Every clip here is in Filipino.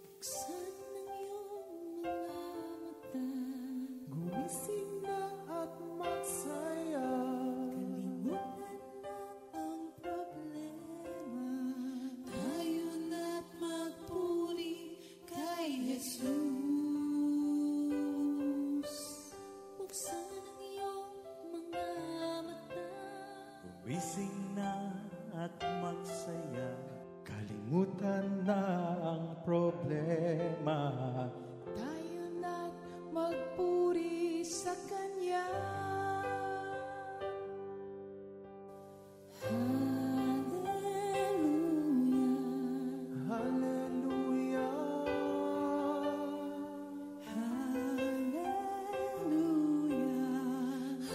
Buksan ang iyong mga mata, gumising na at magsaya. kalimutan na ang problema. Tayo na't magpuri kay Jesus. Buksan ang iyong mga mata, Gumising na at magsaya. Kalimutan na ang problema. tayo na't magpuri sa Kanya. Hallelujah, Hallelujah. hallelujah,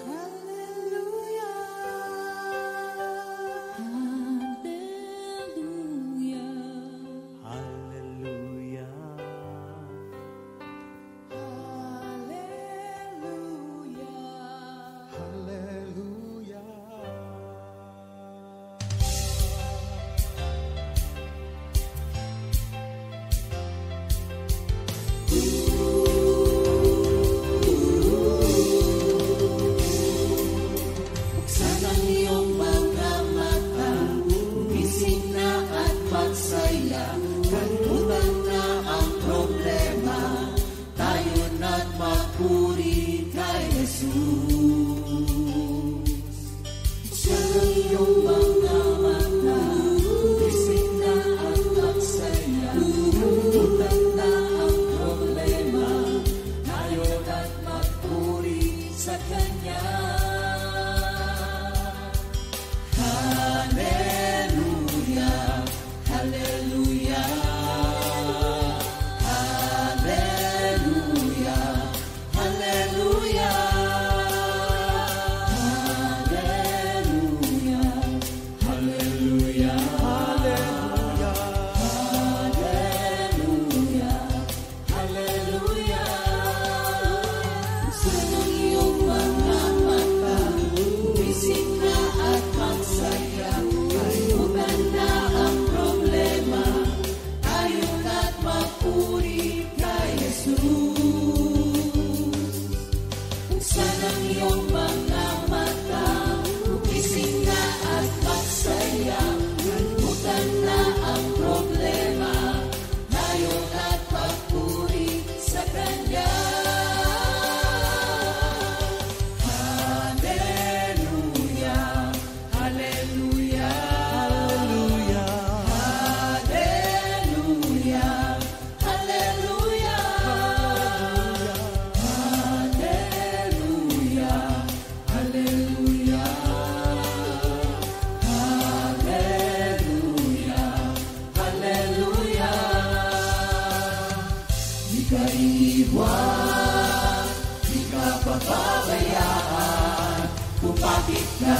hallelujah, hallelujah, Hallelujah. hallelujah. Buksan ang iyong mga mata, gumising na at magsaya. Kalimutan na ang problema, tayo na't magpuri kay Jesus. Buksan ang iyong mga mata, gumising na at magsaya. Kalimutan na ang problema, tayo na't magpuri sa Kanya. Hallelujah, hallelujah, hallelujah, hallelujah, hallelujah, hallelujah, hallelujah, hallelujah. Buksan ang iyong mga mata, gumising na at magsaya. Kalimutan na ang problema, tayo na't magpuri kay Jesus. Buksan ang iyong mga mata, gumising na at magsaya. Kalimutan na ang problema, tayo na't magpuri sa Kanya. Hallelujah, hallelujah, hallelujah, hallelujah, hallelujah, hallelujah, hallelujah, hallelujah. Di ka iiwan, di ka pababayaan. Pumapit ka,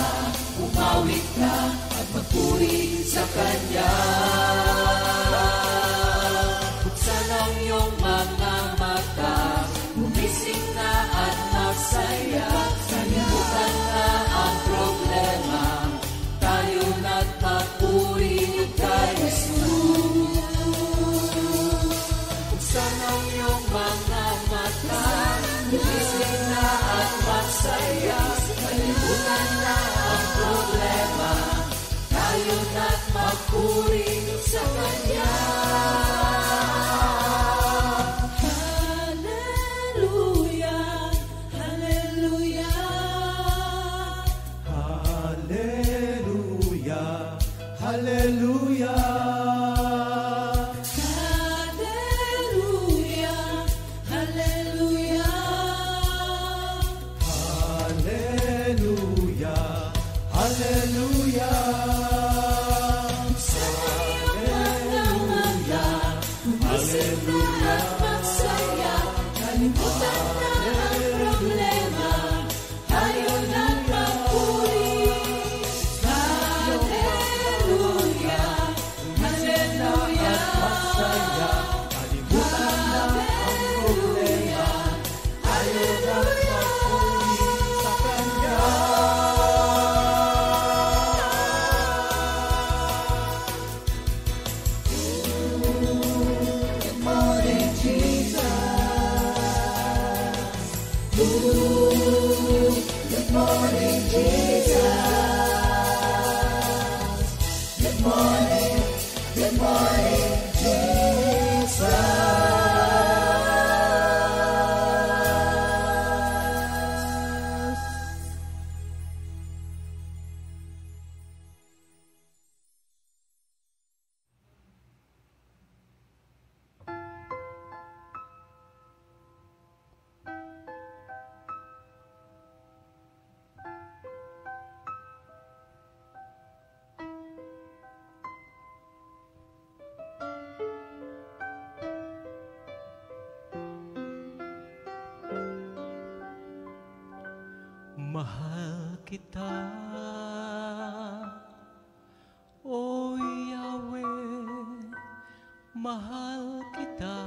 pumawit ka, at magpuri sa Kanya. Buksan ang iyong mga mata, gumising na at magsaya. Kalimutan na ang problema, tayo na't magpuri kay Jesus. Buksan ang iyong mga mata, gumising na at magsaya. Kalimutan na ang problema, tayo na't magpuri sa Kanya. Hallelujah, hallelujah, Hallelujah. Hallelujah. hallelujah, hallelujah. Hallelujah. Hallelujah. Sa iyong mga mata, gumising na at magsaya. Kalimutan na ang problema, tayo na't magpuri. Good morning, Jesus. Mahal kita, O Yahweh, mahal kita.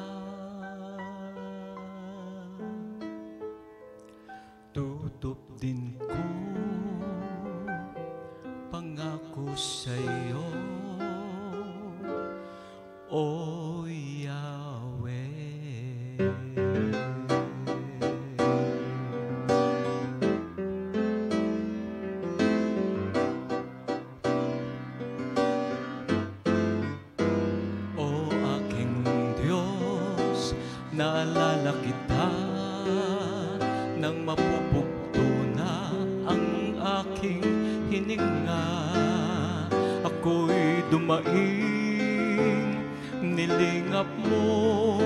Tutup din ko pangako sa'yo, O Yahweh. Naalala kita nang mapupugto na ang aking hininga. Ako'y dumaing, nilingap mo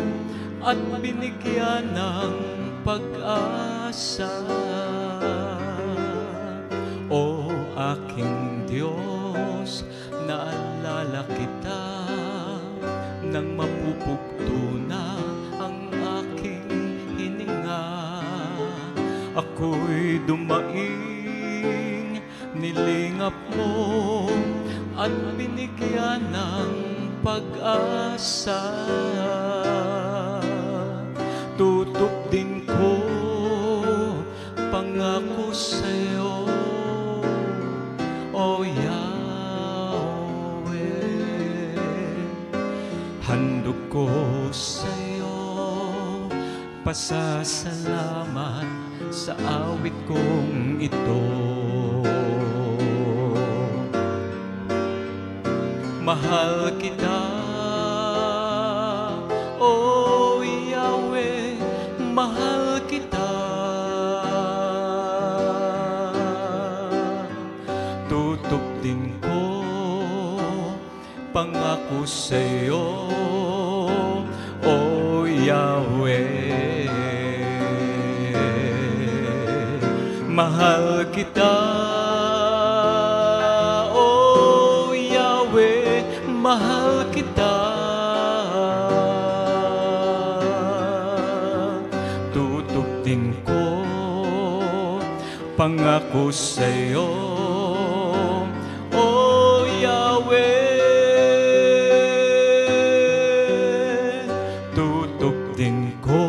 at binigyan ng pag-asa. O aking Diyos, naalala kita nang mapupugto na ako'y dumaing, nilingap mo at binigyan ng pag-asa. Tutup din ko pangako sa'yo, O Yahweh. Handog ko sa'yo pasasalamat sa awit kong ito. Mahal kita, O Yahweh, mahal kita. Tutup din ko pangako sa'yo, O Yahweh. Mahal kita, O Yahweh, mahal kita. Tutup din ko pangako sa'yo, O Yahweh. Tutup din ko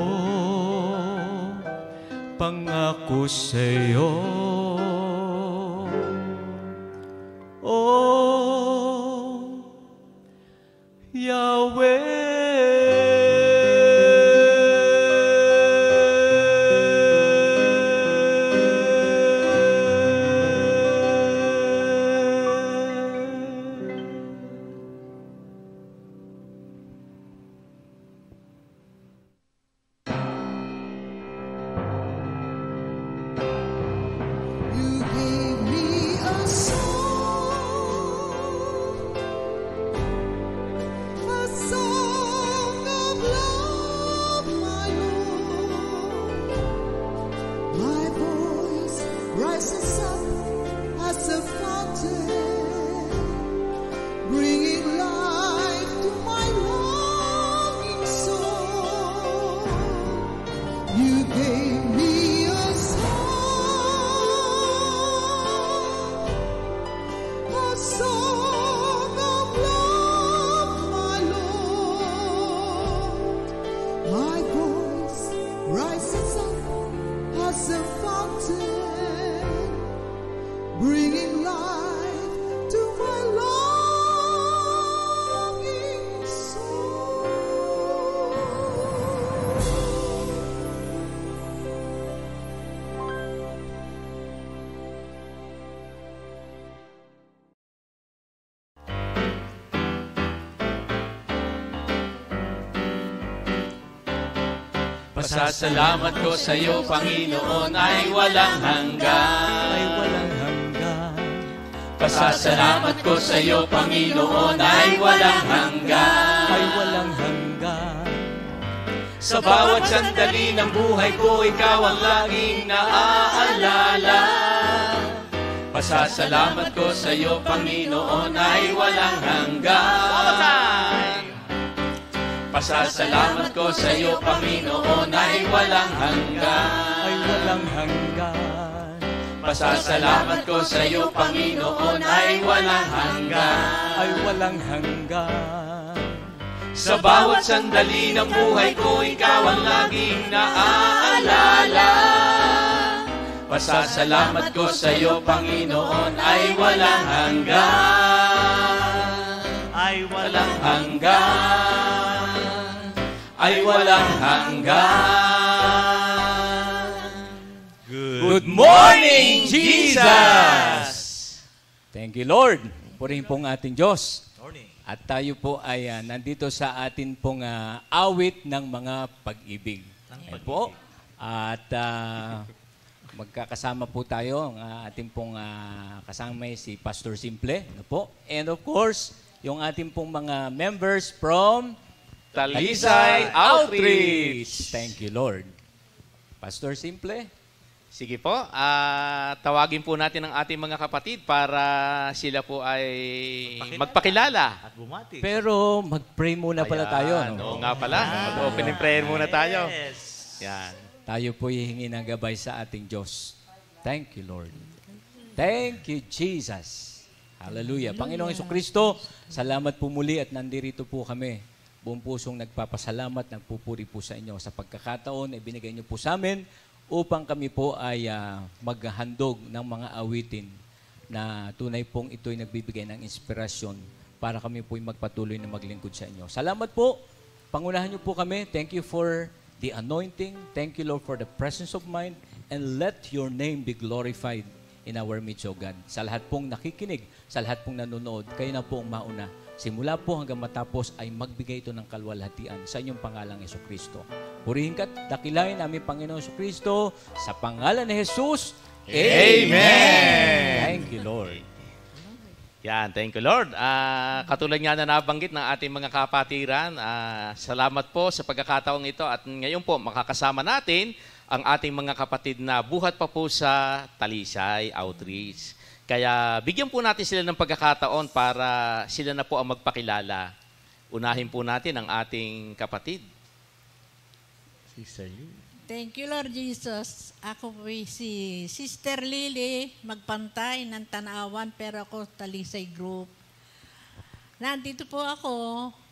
pangako sa'yo, O Pasasalamat ko sa iyo, Panginoon, ay walang hanggan. Ay walang hanggan. Pasasalamat ko sa iyo, Panginoon, ay walang hanggan. Ay walang hanggan. Sa bawat sandali ng buhay ko, ikaw ang laging naaalala. Pasasalamat ko sa iyo, Panginoon, ay walang hanggan. Pasasalamat ko sa iyo, Panginoon, ay walang hanggan. Ay walang hanggan. Pasasalamat ko sa iyo, Panginoon, ay walang hanggan. Ay walang hanggan. Sa bawat sandali ng buhay ko, ikaw ang laging naaalala. Pasasalamat ko sa iyo, Panginoon, ay walang hanggan. Ay Walang hanggan. Ay walang hanggan. Good morning, Jesus! Thank you, Lord. Purihin pong ating Diyos. At tayo po ay nandito sa atin pong awit ng mga pag-ibig. Ayan po. At magkakasama po tayo. Ang ating pong kasama si Pastor Simple. Ano po? And of course, yung ating pong mga members from Talisay Outreach. Thank you, Lord. Pastor Simple. Sige po, tawagin po natin ang ating mga kapatid para sila po ay magpakilala. At bumati. Pero mag-pray muna pala tayo. Oo nga pala, mag-opening prayer muna tayo. Yan. Tayo po hihingi ng gabay sa ating Diyos. Thank you, Lord. Thank you, Jesus. Hallelujah. Panginoong Jesucristo, salamat po muli at nandirito po kami. Buong pusong nagpapasalamat, nagpupuri po sa inyo sa pagkakataon na ibinigay niyo po sa amin upang kami po ay maghandog ng mga awitin na tunay pong ito'y nagbibigay ng inspirasyon para kami po'y magpatuloy na maglingkod sa inyo. Salamat po. Pangunahan niyo po kami. Thank you for the anointing. Thank you, Lord, for the presence of mind. And let your name be glorified in our midst, O God. Sa lahat pong nakikinig, sa lahat pong nanonood, kayo na po ang mauna. Simula po hanggang matapos ay magbigay ito ng kalwalhatian sa inyong pangalang Jesucristo. Purihin ka at dakilain namin Panginoon Jesucristo sa pangalan ni Jesus. Amen! Thank you, Lord. Yan, thank you, Lord. Katulad nga na nabanggit ng ating mga kapatiran, salamat po sa pagkakataong ito at ngayon po makakasama natin ang ating mga kapatid na buhat pa po sa Talisay Outreach. Kaya bigyan po natin sila ng pagkakataon para sila na po ang magpakilala. Unahin po natin ang ating kapatid. Sister Lily. Thank you, Lord Jesus. Ako po si Sister Lily, magpantay ng Tanawan, pero ako Talisay Group. Nandito po ako.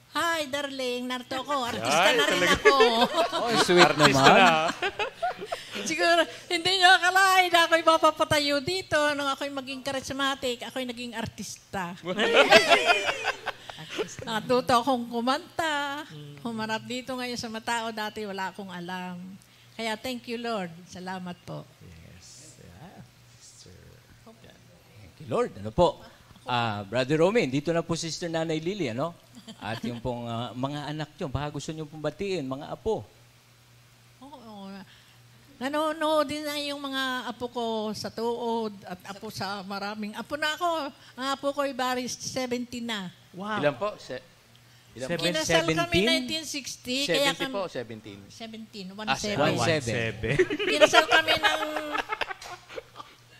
Hi, darling. Narito ako. Artista na rin ako. Oh, sweet naman. Siguro, hindi nyo akalain na ako'y mapapatayo dito. Nung ako'y maging charismatic, ako'y naging artista. Natuto akong kumanta. Humarap dito ngayon sa matao. Dati wala akong alam. Kaya thank you, Lord. Salamat po. Thank you, Lord. Ano po? Brother Romain, dito na po Sister Nanay Lily, ano? At yung pong mga anak nyo, baka gusto nyo pong batiin, mga apo. Oo. Nanonood din na yung mga apo ko sa tuod at apo sa maraming. Apo na ako. Ang apo ko ay baris 70 na. Wow. Ilan po? Ilan po? Kinasal kami 17? 1960. Kaya 70 po, 17. 17, 17. Kinasal kami ng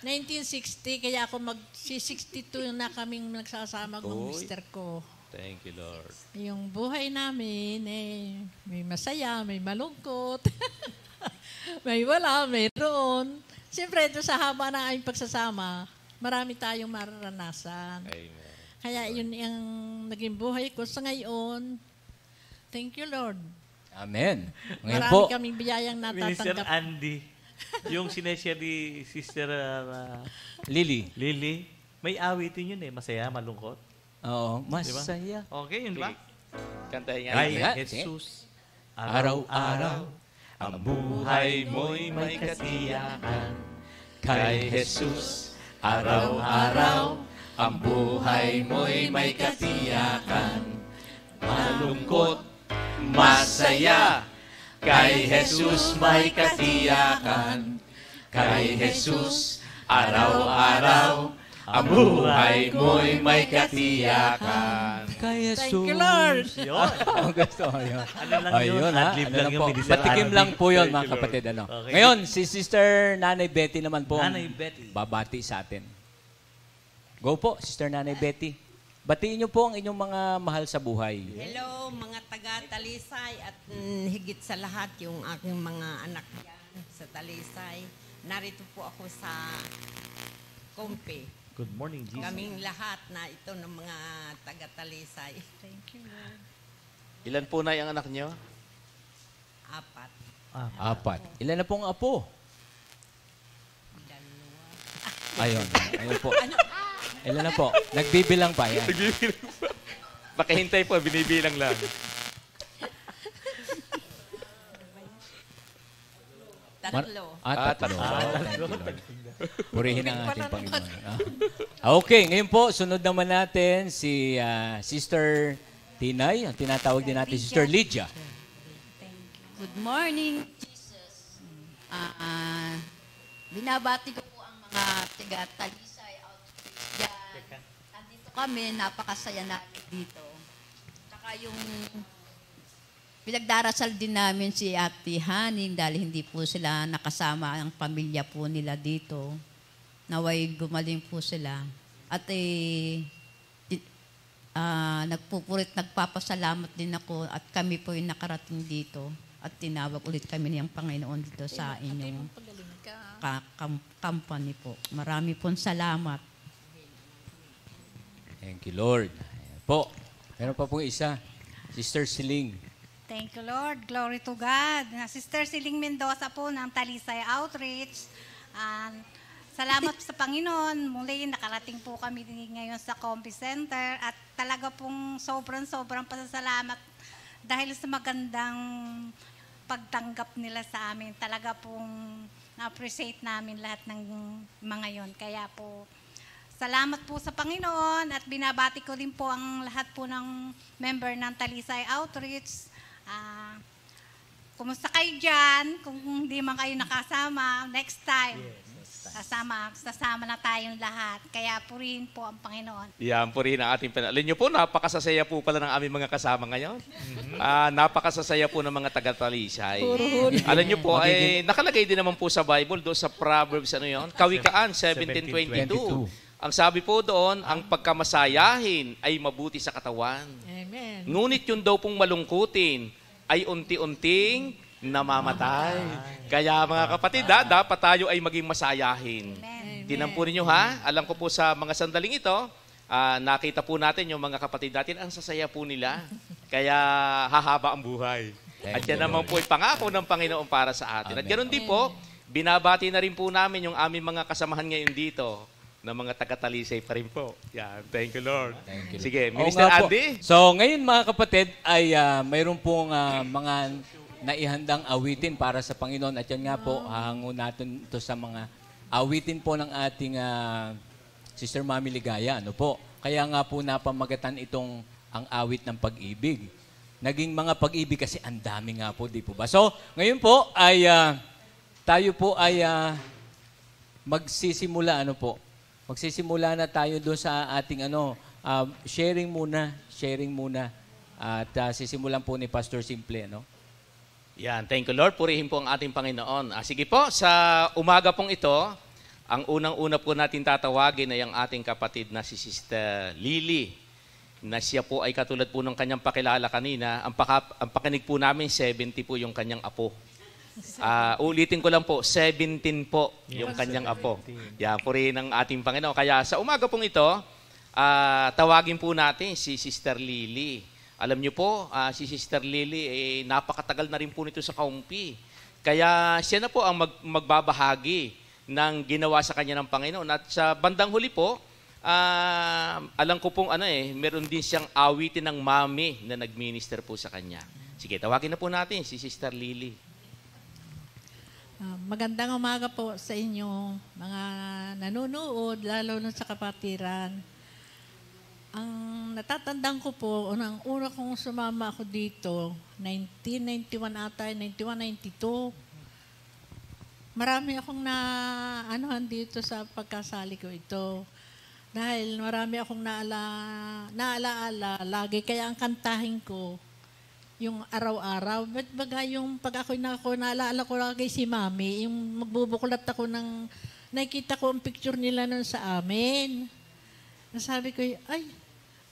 1960. Kaya ako mag-62 na kaming nagsasama ng mister ko. Thank you, Lord. Yung buhay namin, may masaya, may malungkot. May wala, mayroon. Siyempre, ito sa haba na aming pagsasama, marami tayong mararanasan. Amen. Kaya yun yung naging buhay ko sa ngayon. Thank you, Lord. Amen. Ngayon Marami po, kaming biyayang Minister natatanggap. Andy. Yung sineshare ni Sister Lily. Lily, may awitin yun masaya, malungkot. Oo, masaya. Okay, yun ba? Kantahin nga. Kay Nga, Jesus, Araw-araw, ang buhay mo'y may katiyakan. Kay Jesus, araw-araw, ang buhay mo'y may katiyakan. Malungkot, masaya, Kay Jesus may katiyakan. Kay Jesus araw-araw ang buhay mo'y may katiyakan. Kay Thank you, Lord. Yun. Ang gusto ko yun. Ano lang yun? ha? Adlib Ano lang lang yung po. Minister Patikim Arvin. lang po yun, Thank mga you, Lord. kapatid. Ano. Okay. Ngayon, si Sister Nanay Betty naman po ang Nanay Betty. babati sa atin. Go po, Sister Nanay Betty. Batiin niyo po ang inyong mga mahal sa buhay. Hello, mga taga-Talisay at higit sa lahat yung aking mga anak dyan sa Talisay. Narito po ako sa Kompe. Good morning, Jesus. Kaming lahat na ito ng mga taga-Talisay. Thank you, Lord. Ilan po na yung anak nyo? 4. 4. Ilan na pong apo? 2. Ayun. Ayun po. Ilan na po? Nagbibilang pa yan. Pakihintay po, binibilang lang. Tatlo. Tatlo. Thank you, Lord. Purihin ang ating Panginoon. Okay, ngayon po, sunod naman natin si Sister Tinay. Ang tinatawag din natin Sister Lydia. Good morning, Jesus. Binabati ko po ang mga taga-Talisay outreach dyan. Nandito kami, napakasaya natin dito. Tsaka yung pinagdarasal din namin si Ate Haning dahil hindi po sila nakasama ang pamilya po nila dito. Naway gumaling po sila. At nagpapasalamat din ako at kami po yung nakarating dito. At tinawag ulit kami niyang Panginoon dito sa inyong company po. Marami pong salamat. Thank you, Lord. Ayan po. Meron pa pong isa. Sister Siling. Thank you, Lord. Glory to God. Sister Siling Mendoza po ng Talisay Outreach. Salamat sa Panginoon. Muli, nakarating po kami ngayon sa Combi Center at talaga pong sobrang pasasalamat dahil sa magandang pagtanggap nila sa amin. Talaga pong na-appreciate namin lahat ng mga yon. Kaya po, salamat po sa Panginoon at binabati ko din po ang lahat po ng member ng Talisay Outreach. Kumusta kayo dyan? Kung hindi man kayo nakasama, next time. Sasama na tayong lahat. Kaya purihin po ang Panginoon. Yan po rin ang ating Alam niyo po, napakasasaya po pala ng aming mga kasama ngayon. Napakasasaya po ng mga taga-Talisay. Alam niyo po, nakalagay din naman po sa Bible, doon sa Proverbs, Kawikaan 17:22. Ang sabi po doon, ang pagkamasayahin ay mabuti sa katawan. Amen. Ngunit yun daw pong malungkutin ay unti-unting namamatay. Kaya mga kapatid, dapat tayo ay maging masayahin. Tinan po ninyo ha, alam ko po sa mga sandaling ito, nakita po natin yung mga kapatid natin, ang sasaya po nila. Kaya hahaba ang buhay. At yan naman po ay pangako ng Panginoon para sa atin. At ganoon din po, binabati na rin po namin yung aming mga kasamahan ngayon dito na mga taga-Talisay pa rin po. Yan, thank you, Lord. Thank you. Sige, Oo Minister nga po. Andy. So, ngayon mga kapatid, ay mayroon pong mga naihandang awitin para sa Panginoon. At yan nga po, hahango natin ito sa mga awitin po ng ating Sister Mami Ligaya. Ano po? Kaya nga po napamagatan itong ang awit ng pag-ibig. Naging mga pag-ibig kasi ang dami nga po, di po ba? So, ngayon po ay tayo po ay magsisimula, magsisimula na tayo doon sa ating sharing muna. At sisimulan po ni Pastor Simple, Yan, thank you Lord. Purihin po ang ating Panginoon. Sige po, sa umaga pong ito, ang unang-una po natin tatawagin ay ang ating kapatid na si Sister Lily, na siya po ay katulad po ng kanyang pakilala kanina. Ang pakinig po namin, 70 po yung kanyang apo. Ulitin ko lang po, 17 po yung kanyang apo. Yan, purihin ang ating Panginoon. Kaya sa umaga pong ito, tawagin po natin si Sister Lily. Alam niyo po, si Sister Lily, napakatagal na rin po nito sa Kaumpi. Kaya siya na po ang magbabahagi ng ginawa sa kanya ng Panginoon. At sa bandang huli po, alam ko pong meron din siyang awitin ng mami na nag-minister po sa kanya. Sige, tawagin na po natin si Sister Lily. Magandang umaga po sa inyo, mga nanonood, lalo na sa kapatiran. Ang natatandaan ko po, unang una kong sumama ako dito, 1991 ata, 91, 92. Marami akong anuhan dito sa pagkasali ko ito. Dahil marami akong naalaala lagi. Kaya ang kantahin ko, yung araw-araw. Baga yung pag ako'y naalala ko lagi si Mami, yung magbubukulat ako ng, nakikita ko ang picture nila nun sa amin. Nasabi ko, ay,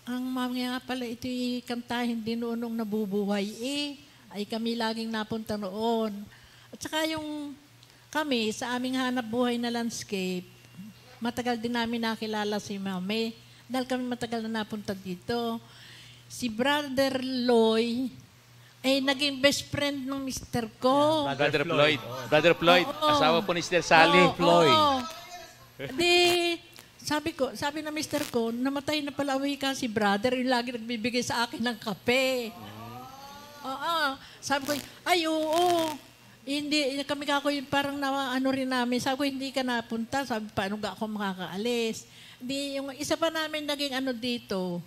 ang Mami nga pala, ito'y kantahin din noon nung nabubuhay ay kami laging napunta noon. At saka yung kami, sa aming hanap buhay na landscape, matagal din namin nakilala si Mami. Dahil kami matagal na napunta dito. Si Brother Loy ay naging best friend ng mister ko. Brother Floyd. Brother Floyd. Oo. Asawa po ni Sister Sally. Floyd. Sabi na mister ko, namatay na pala ka si brother, yung lagi nagbibigay sa akin ng kape. Sabi ko, ay oo. Hindi, kami kako parang ano rin namin. Sabi ko, hindi ka napunta. Sabi, paano ga ako makakaalis? Di, yung isa pa namin naging ano dito,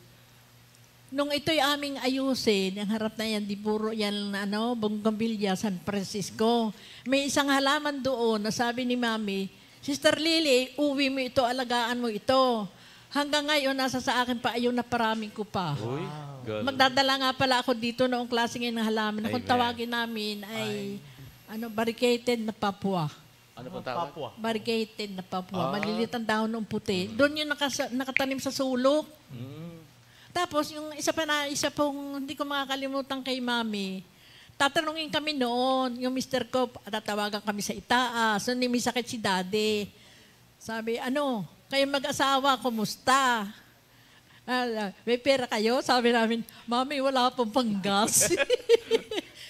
nung ito'y aming ayusin, ang harap na yan, di puro yan, Bonggambilya, San Francisco. May isang halaman doon na sabi ni Mami, Sister Lily, uwi mo ito, alagaan mo ito. Hanggang ngayon, nasa sa akin pa, ayaw na paraming ko pa. Uy, magdadala nga pala ako dito noong klase ngayon ng halaman. Kung tawagin namin ay barricaded na Papua. Ano pong tawag? Papua. Barricaded na Papua. Maliliit ang dahon ng puti. Doon yung nakatanim sa sulok. Tapos yung isa pong hindi ko makakalimutan kay Mami, tatanungin kami noon, yung mister ko, tatawagan kami sa itaas. So, may sakit si Daddy. Sabi, kayo mag-asawa, kumusta? May pera kayo? Sabi namin, Mami, wala pong panggas.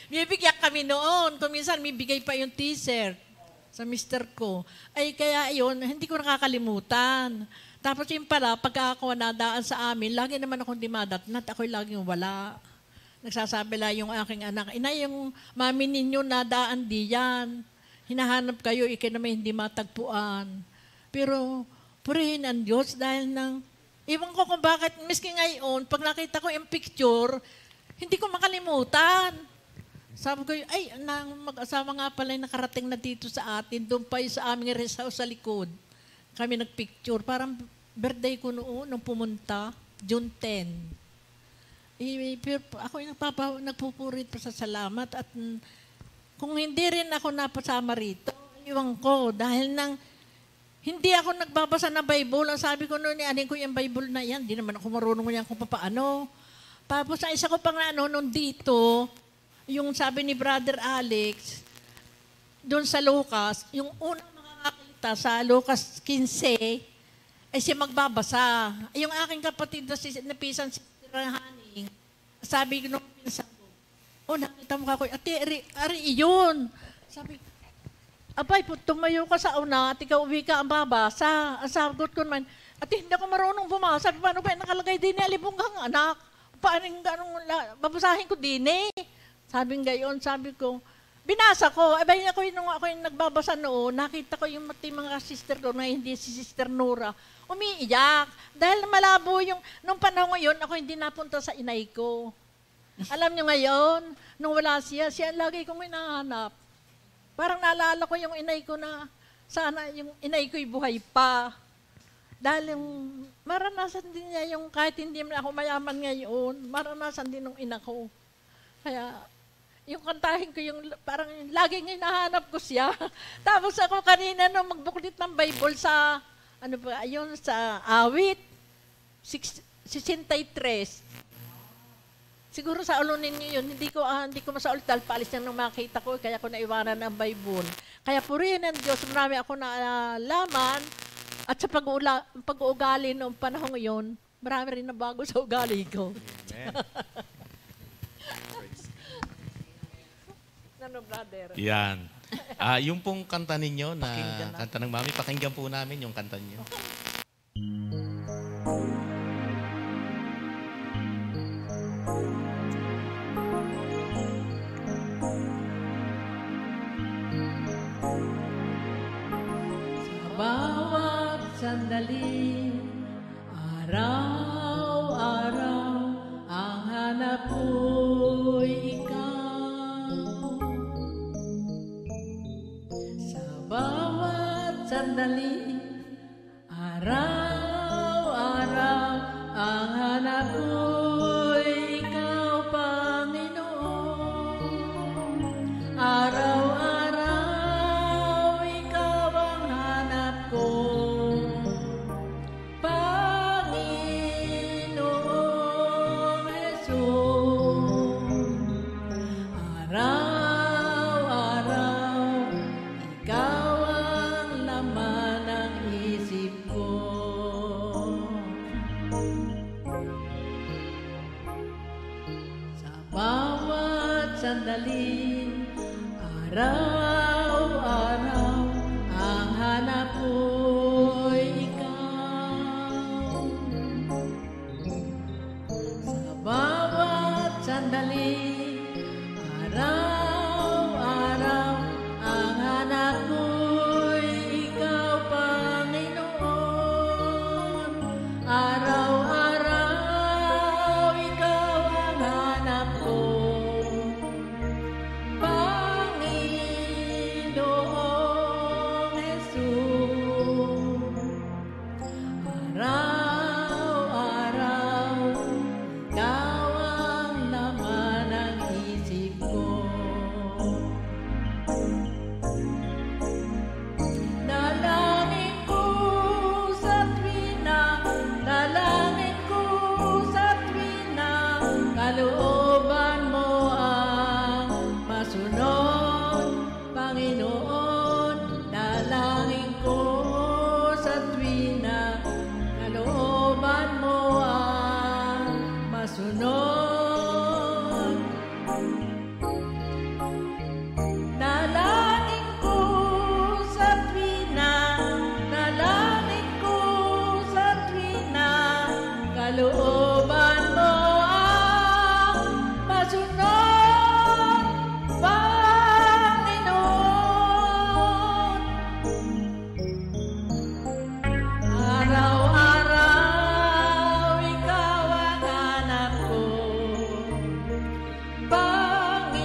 Bibigyan kami noon. Kung minsan, may bigay pa yung t-shirt sa mister ko. Ay, kaya yun, hindi ko nakakalimutan. Tapos yung pala, pagka ako nadaan sa amin, lagi naman akong dimadatnat. Ako'y laging wala. Nagsasabi lang yung aking anak, ina, yung mami ninyo nadaan diyan. Hinahanap kayo, naman hindi matagpuan. Pero, purihin ang Diyos dahil iwan ko kung bakit, miski ngayon, pag nakita ko yung picture, hindi ko makalimutan. Sabi ko, ay, mag-asawa nga pala yung nakarating na dito sa atin, doon pa yung sa aming rest house sa likod. Kami nagpicture. Parang birthday ko noon, nung pumunta, June 10. Pero ako yung nagpupurit pa sa salamat at kung hindi rin ako napasama rito, iwan ko dahil hindi ako nagbabasa ng Bible. Ang sabi ko noon, anin ko yung Bible na yan, hindi naman ako marunong yan kung paano. Tapos ang isa ko pang noon dito, yung sabi ni Brother Alex, doon sa Lucas, yung unang makakakita sa Lucas 15, ay siya magbabasa. Yung aking kapatid na pisan si Haning, sabi ko nung pinsan ko, nakita mo ka ko, ate, ari iyon. Sabi, abay, tumayo ka sa una at ikaw uwi ka ang babasa. Ang sagot ko naman, ate, hindi ako marunong bumasa. Sabi, paano ba nakalagay din ni Alibunggang anak? Paano babasahin ko din Sabi gayon, sabi ko, binasa ko. Abay, ako yung nagbabasa noon, nakita ko yung mga sister ko na hindi si Sister Nora, umiiyak. Dahil malabo nung panahon ngayon, ako hindi napunta sa inay ko. Alam niyo ngayon, nung wala siya lagi kong hinahanap. Parang naalala ko yung inay ko na sana yung inay ko'y buhay pa. Dahil maranasan din niya yung kahit hindi man ako mayaman ngayon, maranasan din ng ina ko. Kaya, yung kantahin ko yung parang laging hinahanap ko siya. Tapos ako kanina nung magbuklit ng Bible sa, sa awit, 63. Siguro sa ulo ninyo yun, hindi ko masaulit dahil paalis nang makita ko, kaya ko naiwanan ang Bible. Kaya purihin ng Diyos, marami ako naalaman, at sa pag-uugali noong panahon yun, marami rin na bago sa ugali ko. Amen. Brother. Yan. Yung pong kanta ninyo na kanta ng Mami, pakinggan po namin yung kanta niyo. Sa bawat sandali, araw-araw, sandali, araw-araw ang hanap ko'y ikaw, Panginoon. Araw-araw ikaw ang hanap ko, Panginoong Hesus. Araw-araw ikaw ang laman ng isip ko. Sa bawat sandali, araw-araw ang hanap ko'y ikaw. Sa bawat sandali, araw-araw ang hanap ko'y ikaw, Panginoon. Araw-araw ikaw ang hanap ko, Panginoong Hesus. Araw-araw ikaw ang laman ng isip ko. Dalangin ko sa tuwina, dalangin ko sa tuwina, kalooban mo ang masunod, Panginoon. Dalangin ko sa tuwina, kalooban mo ang masunod. Dalangin ko sa tuwina, dalangin ko sa tuwina, kalooban mo ang masunod, Panginoon. Araw-araw ikaw ang hanap ko, Panginoong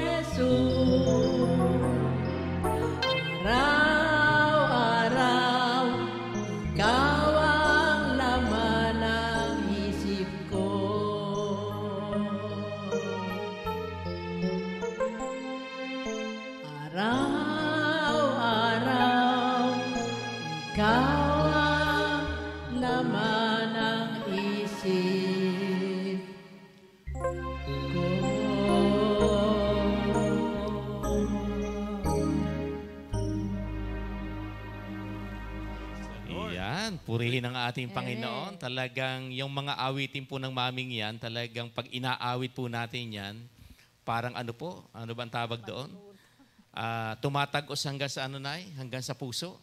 Hesus. Araw-araw ikaw ang laman ng isip ko. Araw-araw ikaw ang laman ng isip ko. Yan, purihin ang ating Panginoon. Talagang yung mga awitin po ng maming yan, talagang pag inaawit po natin yan, parang ano po, ano ba ang tawag doon? Tumatagos hanggang sa ano, Nay? Hanggang sa puso.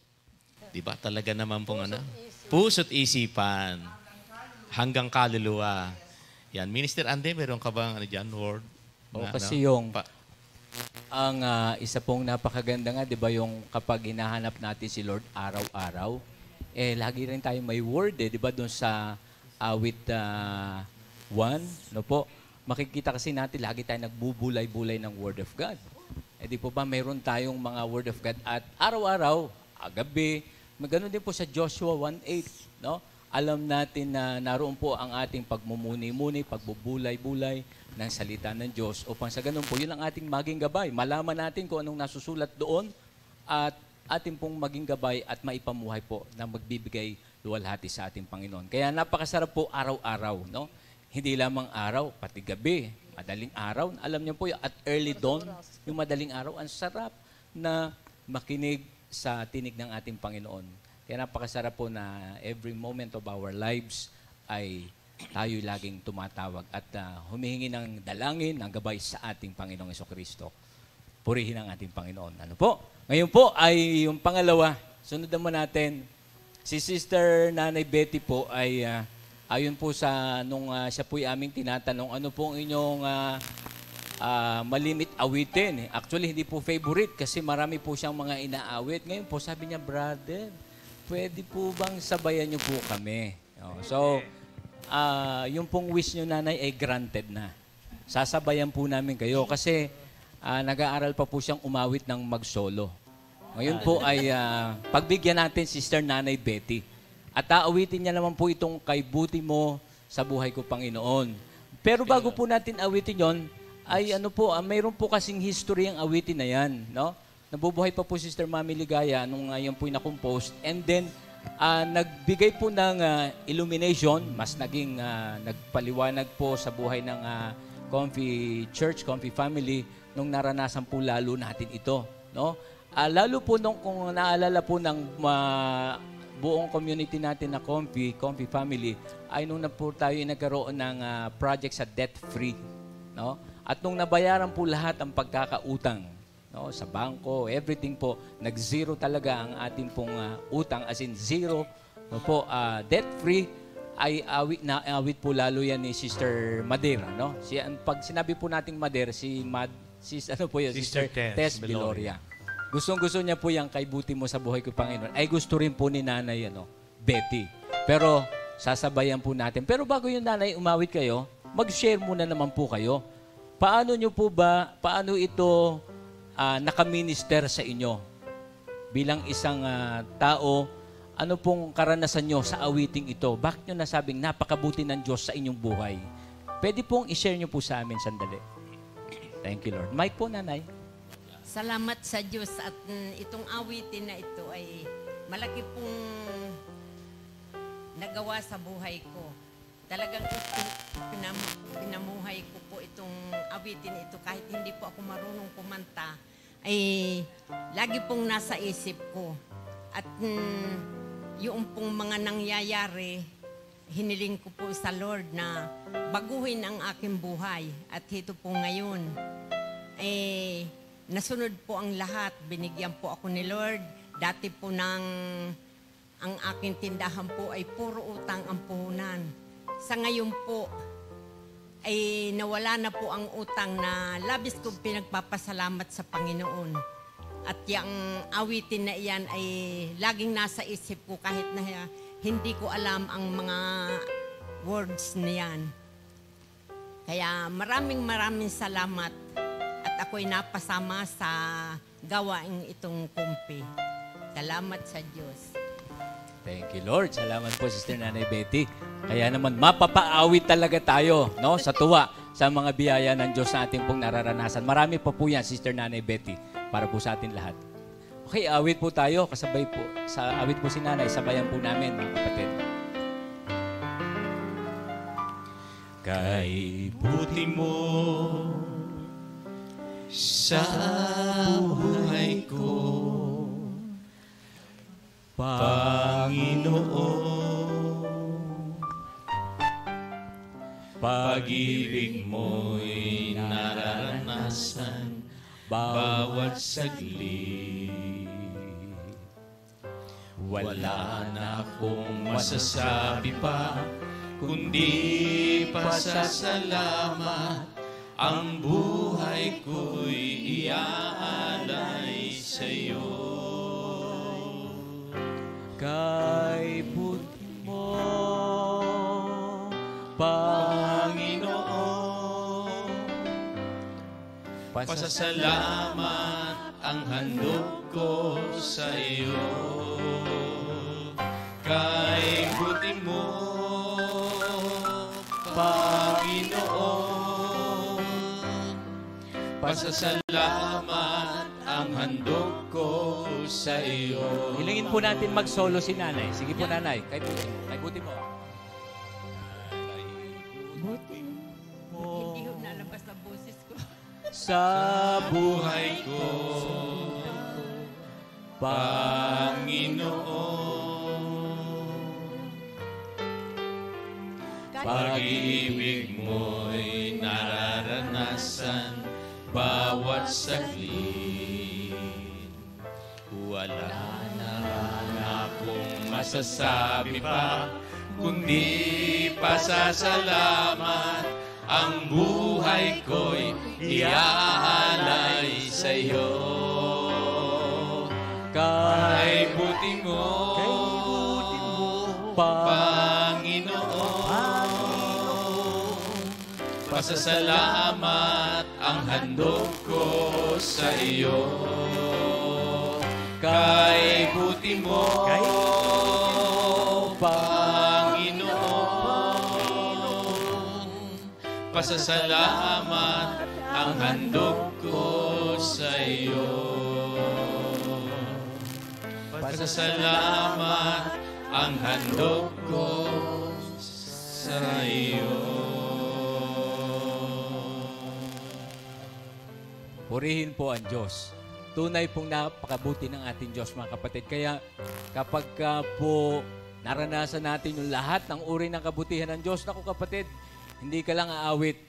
Di ba? Talaga naman pong ano? Puso't isipan. Hanggang kaluluwa. Yan. Minister Ande, meron ka bang ano dyan, word? O, kasi yung ang isa pong napakaganda nga, di ba, yung kapag hinahanap natin si Lord araw-araw, lagi rin tayo may word, di ba, doon sa awit 1, no po? Makikita kasi natin, lagi tayo nagbubulay-bulay ng Word of God. Di po ba, mayroon tayong mga Word of God at araw-araw, gabi, ganoon din po sa Joshua 1:8, no? Alam natin na naroon po ang ating pagmumuni-muni, pagbubulay-bulay ng salita ng Diyos upang sa ganun po, yun ang ating maging gabay. Malaman natin kung anong nasusulat doon at ating pong maging gabay at maipamuhay po na magbibigay luwalhati sa ating Panginoon. Kaya napakasarap po araw-araw, no? Hindi lamang araw, pati gabi, madaling araw. Alam niyo po, at early dawn, yung madaling araw, ang sarap na makinig sa tinig ng ating Panginoon. Kaya napakasarap po na every moment of our lives ay tayo laging tumatawag at humihingi ng dalangin, ng gabay sa ating Panginoong Jesucristo. Purihin ang ating Panginoon. Ano po? Ngayon po ay yung pangalawa. Sunod naman natin, si Sister Nanay Betty po ay ayon po sa nung siya po'y aming tinatanong, ano pong inyong malimit awitin. Actually, hindi po favorite kasi marami po siyang mga inaawit. Ngayon po, sabi niya, brother, pwede po bang sabayan niyo po kami? So, yung pong wish niyo, nanay, ay granted na. Sasabayan po namin kayo kasi nag-aaral pa po siyang umawit ng mag-solo. Ngayon po ay pagbigyan natin Sister Nanay Betty. At aawitin niya naman po itong kay buti mo sa buhay ko, Panginoon. Pero bago po natin awitin yon, ay mayroon po kasing history ang awitin na yan. No? Nabubuhay pa po Sister Mami Ligaya nung yan po na-compose. And then, nagbigay po ng illumination, mas naging nagpaliwanag po sa buhay ng Comfy Church, Comfy Family, nung naranasan po lalo natin ito. No? Lalo po kung naalala po ng buong community natin na Comfy Family, ay nung na po tayo nagkaroon ng project sa debt-free. No? At nung nabayaran po lahat ang pagkakautang, no, sa bangko, everything po, nag-zero talaga ang ating pong utang, as in zero, no po, debt-free, ay awit po lalo yan ni Sister Madera, no? Pag sinabi po nating Madera, Sister Tess Biloria. Gustong-gusto niya po yan kay buti mo sa buhay ko, Panginoon. Ay gusto rin po ni Nanay Betty. Pero sasabayan po natin. Pero bago yung Nanay umawit kayo, mag-share muna naman po kayo. Paano ito nakaminister sa inyo bilang isang tao? Ano pong karanasan nyo sa awiting ito? Bakit nyo nasabing napakabuti ng Diyos sa inyong buhay? Pwede pong i-share nyo po sa amin sandali. Thank you, Lord. Mike po, Nanay. Salamat sa Diyos at itong awitin na ito ay malaki pong nagawa sa buhay ko. Talagang pinamuhay ko po itong awitin ito kahit hindi po ako marunong kumanta, ay lagi pong nasa isip ko. At yung pong mga nangyayari, hiniling ko po sa Lord na baguhin ang aking buhay. At ito po ngayon, nasunod po ang lahat. Binigyan po ako ni Lord. Dati po ang aking tindahan po ay puro utang ang puhunan. Sa ngayon po, ay nawala na po ang utang na labis kong pinagpapasalamat sa Panginoon. At yung awitin na iyan ay laging nasa isip ko kahit na hindi ko alam ang mga words niyan. Kaya maraming salamat at ako'y napasama sa gawaing itong kumpi. Salamat sa Diyos. Thank you, Lord. Salamat po, Sister Nanay Betty. Kaya naman, mapapaawit talaga tayo, no? Sa tuwa, sa mga biyaya ng Diyos na ating pong nararanasan. Marami pa po yan, Sister Nanay Betty, para po sa atin lahat. Okay, awit po tayo. Kasabay po. Sa awit po si Nanay, sabayan po namin, mga kapatid. Kay buti mo sa buhay ko, Panginoon, pag-ibig mo'y nararanasan bawat saglit. Wala na akong masasabi pa, kundi pasasalamat. Ang buhay ko'y iaalay sa'yo. Kay buti mo, Panginoon, pasasalamat ang handog ko sa iyo. Kay buti mo, Panginoon, pasasalamat ang handog ko sa iyo. Hilingin po natin mag-solo si Nanay. Sige po, Nanay. Kay buti mo. Kay buti mo. Hindi ho nalabas ang boses ko. Sa buhay ko, Panginoon, pag-ibig mo'y nararanasan bawat saglit. Wala na akong masasabi pa, kundi pasasalamat. Ang buhay ko'y iaalay sa'yo. Kay buti mo, Panginoon, pasasalamat ang handog ko sa iyo. kay buti mo, Panginoon. Pasasalamat ang handog ko sa iyo. Pasasalamat ang handog ko sa iyo. Purihin po ang Diyos. Tunay pong napakabuti ng ating Diyos, mga kapatid. Kaya kapag po naranasan natin yung lahat ng uri ng kabutihan ng Diyos, naku kapatid, hindi ka lang aawit,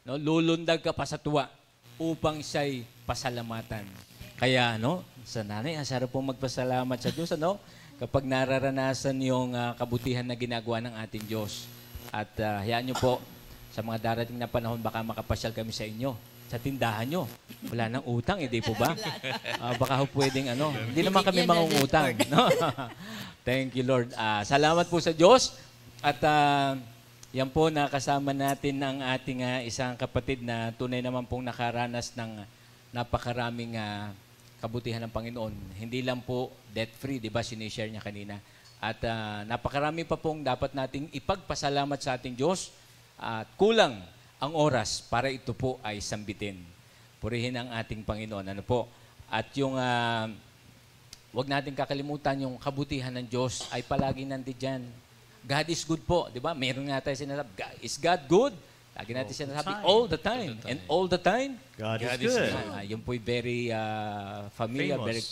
no? Lulundag ka pa sa tuwa upang siya'y pasalamatan. Kaya, sa nanay, ang sarap pong magpasalamat sa Diyos, kapag nararanasan yung kabutihan na ginagawa ng ating Diyos. At hayaan nyo po, sa mga darating na panahon, baka makapasyal kami sa inyo. Sa tindahan nyo. Wala nang utang, hindi po ba? Baka pwedeng hindi naman kami mangungutang. No? Thank you, Lord. Salamat po sa Diyos. At yan po, nakasama natin ang ating isang kapatid na tunay naman pong nakaranas ng napakaraming kabutihan ng Panginoon. Hindi lang po debt-free, di ba? Sinishare niya kanina. At napakarami pa pong dapat nating ipagpasalamat sa ating Diyos. At kulang ang oras para ito po ay sambitin. Purihin ang ating Panginoon. Ano po? At yung, wag natin kakalimutan yung kabutihan ng Diyos ay palagi nandiyan. God is good po. Di ba? Meron nga tayo sinasabi, is God good? Lagi natin sinasabi, all the time. And all the time, God is good. Yun po very familiar, very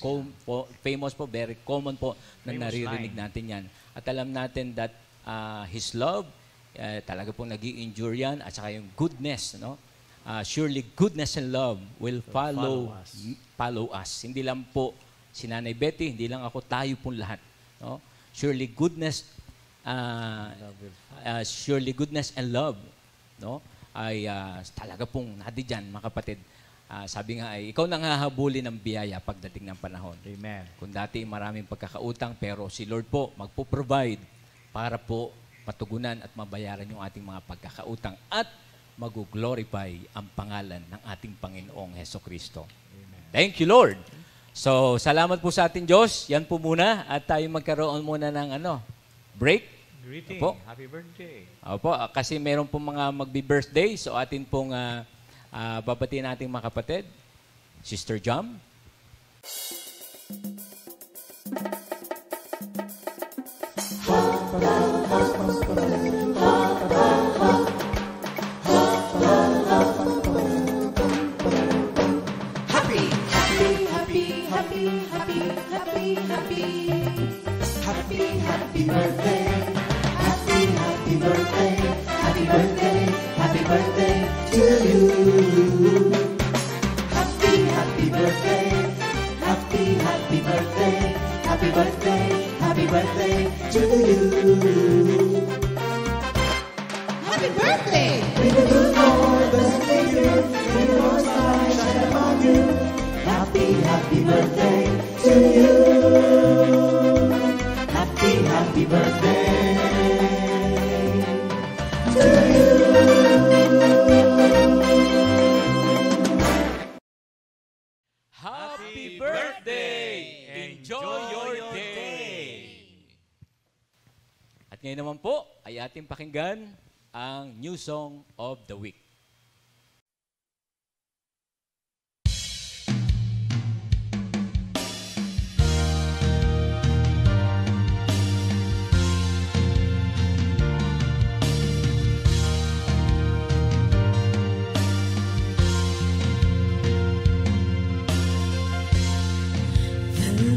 famous po, very common po na naririnig natin yan. At alam natin that His love, talaga pong nag-i-endure yan, at saka yung goodness, surely goodness and love will follow us. Hindi lang po si Nanay Betty, hindi lang ako, tayo pong lahat. Surely goodness and love ay talaga pong nadiyan, mga kapatid. Sabi nga ay, ikaw nang hahabulin ng biyaya pagdating ng panahon. Amen. Kung dati maraming pagkakautang, pero si Lord po magpo-provide para po matugunan at mabayaran yung ating mga pagkakautang at mag-glorify ang pangalan ng ating Panginoong Hesukristo. Thank you, Lord. So, salamat po sa ating Diyos. Yan po muna at tayo magkaroon muna ng break. Greeting. Opo. Happy birthday. Opo, kasi meron pong mga magbi-birthday. So, atin pong babatiin nating mga kapatid. Sister Jam. Happy birthday, happy birthday, happy birthday, happy birthday to you. Happy birthday, happy birthday, happy birthday, happy birthday to you. Happy birthday! May the good Lord bless and save you, may the Lord's light shine upon you. Happy birthday to you. Happy birthday to you. Happy birthday! Enjoy your day! At ngayon naman po ay ating pakinggan ang New Song of the Week.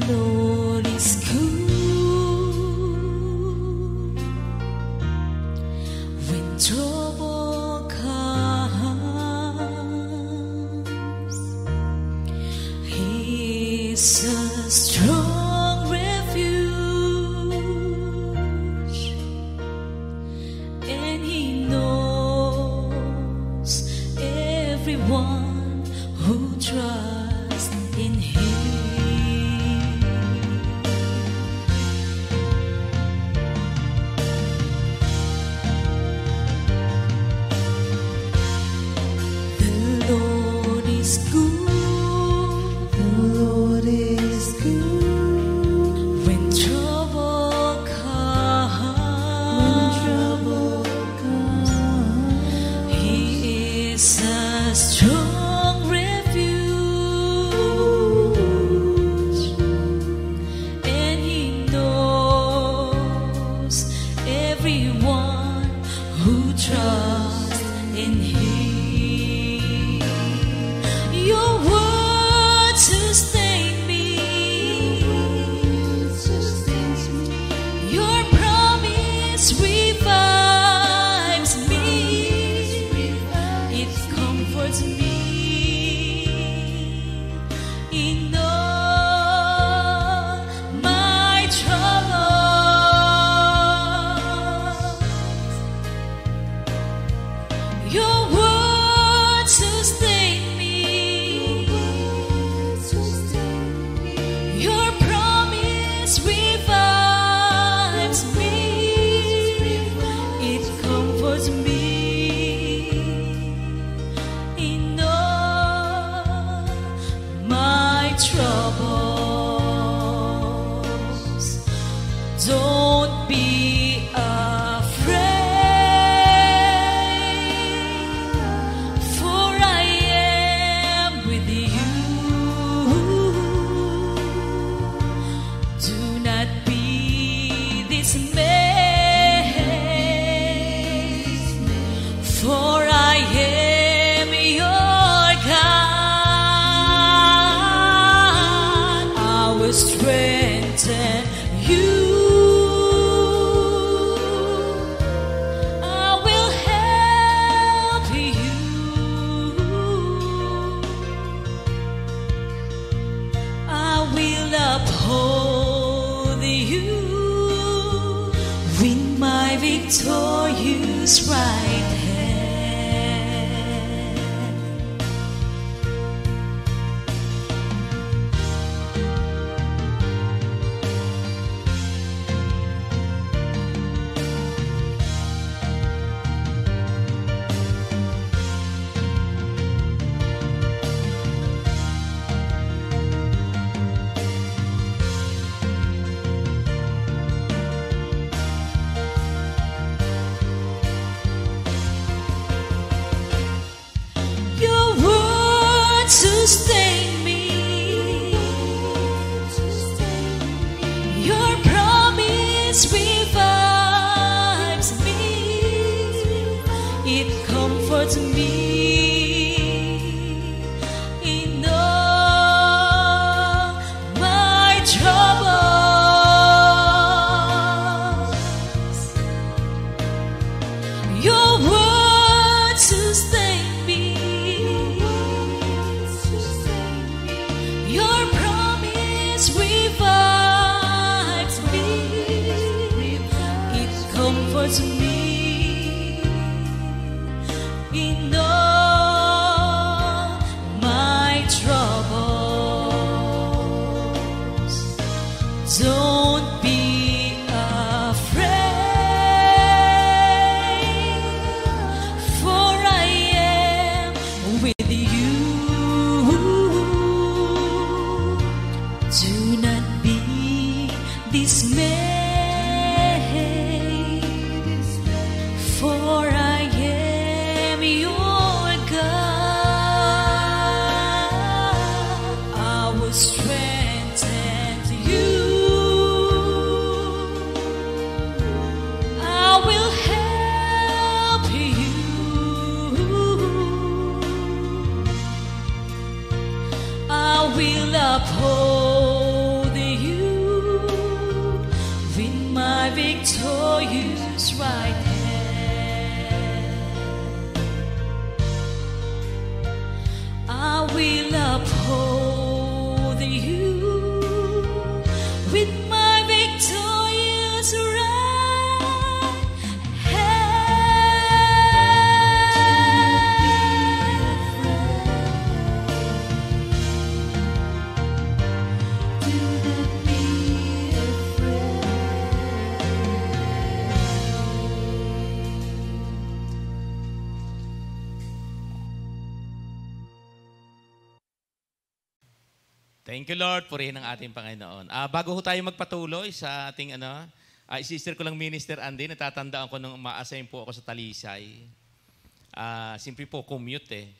Lord is good when trouble comes. He is a strong refuge, and He knows everyone who trusts in Him. The Lord is good. who trust in Him. Your word sustain me. Your promise revives me. It comforts me in all my troubles. Your word sustain me. Your promise revives me. It comforts me in all my troubles. Don't be afraid, for I am with you. Do not be dismayed, for I am your God. I will strengthen you. I will help you. I will uphold you with my victorious right hand. Your word sustain me. Your promise revives me. It comforts me in all my troubles. Your word sustain me. Your promise revives me. It comforts me in all my troubles. Don't be afraid, for I am with you. Do not be dismayed, for I am your God. I will strengthen you. I will help you. I will uphold you with my victorious right hand. I will uphold you with my victorious right Thank you, Lord. Purihin ang ating Panginoon. Bago ho tayo magpatuloy sa ating sister ko lang Minister Andy, natatandaan ko nung ma-assign po ako sa Talisay. Simple po, commute eh.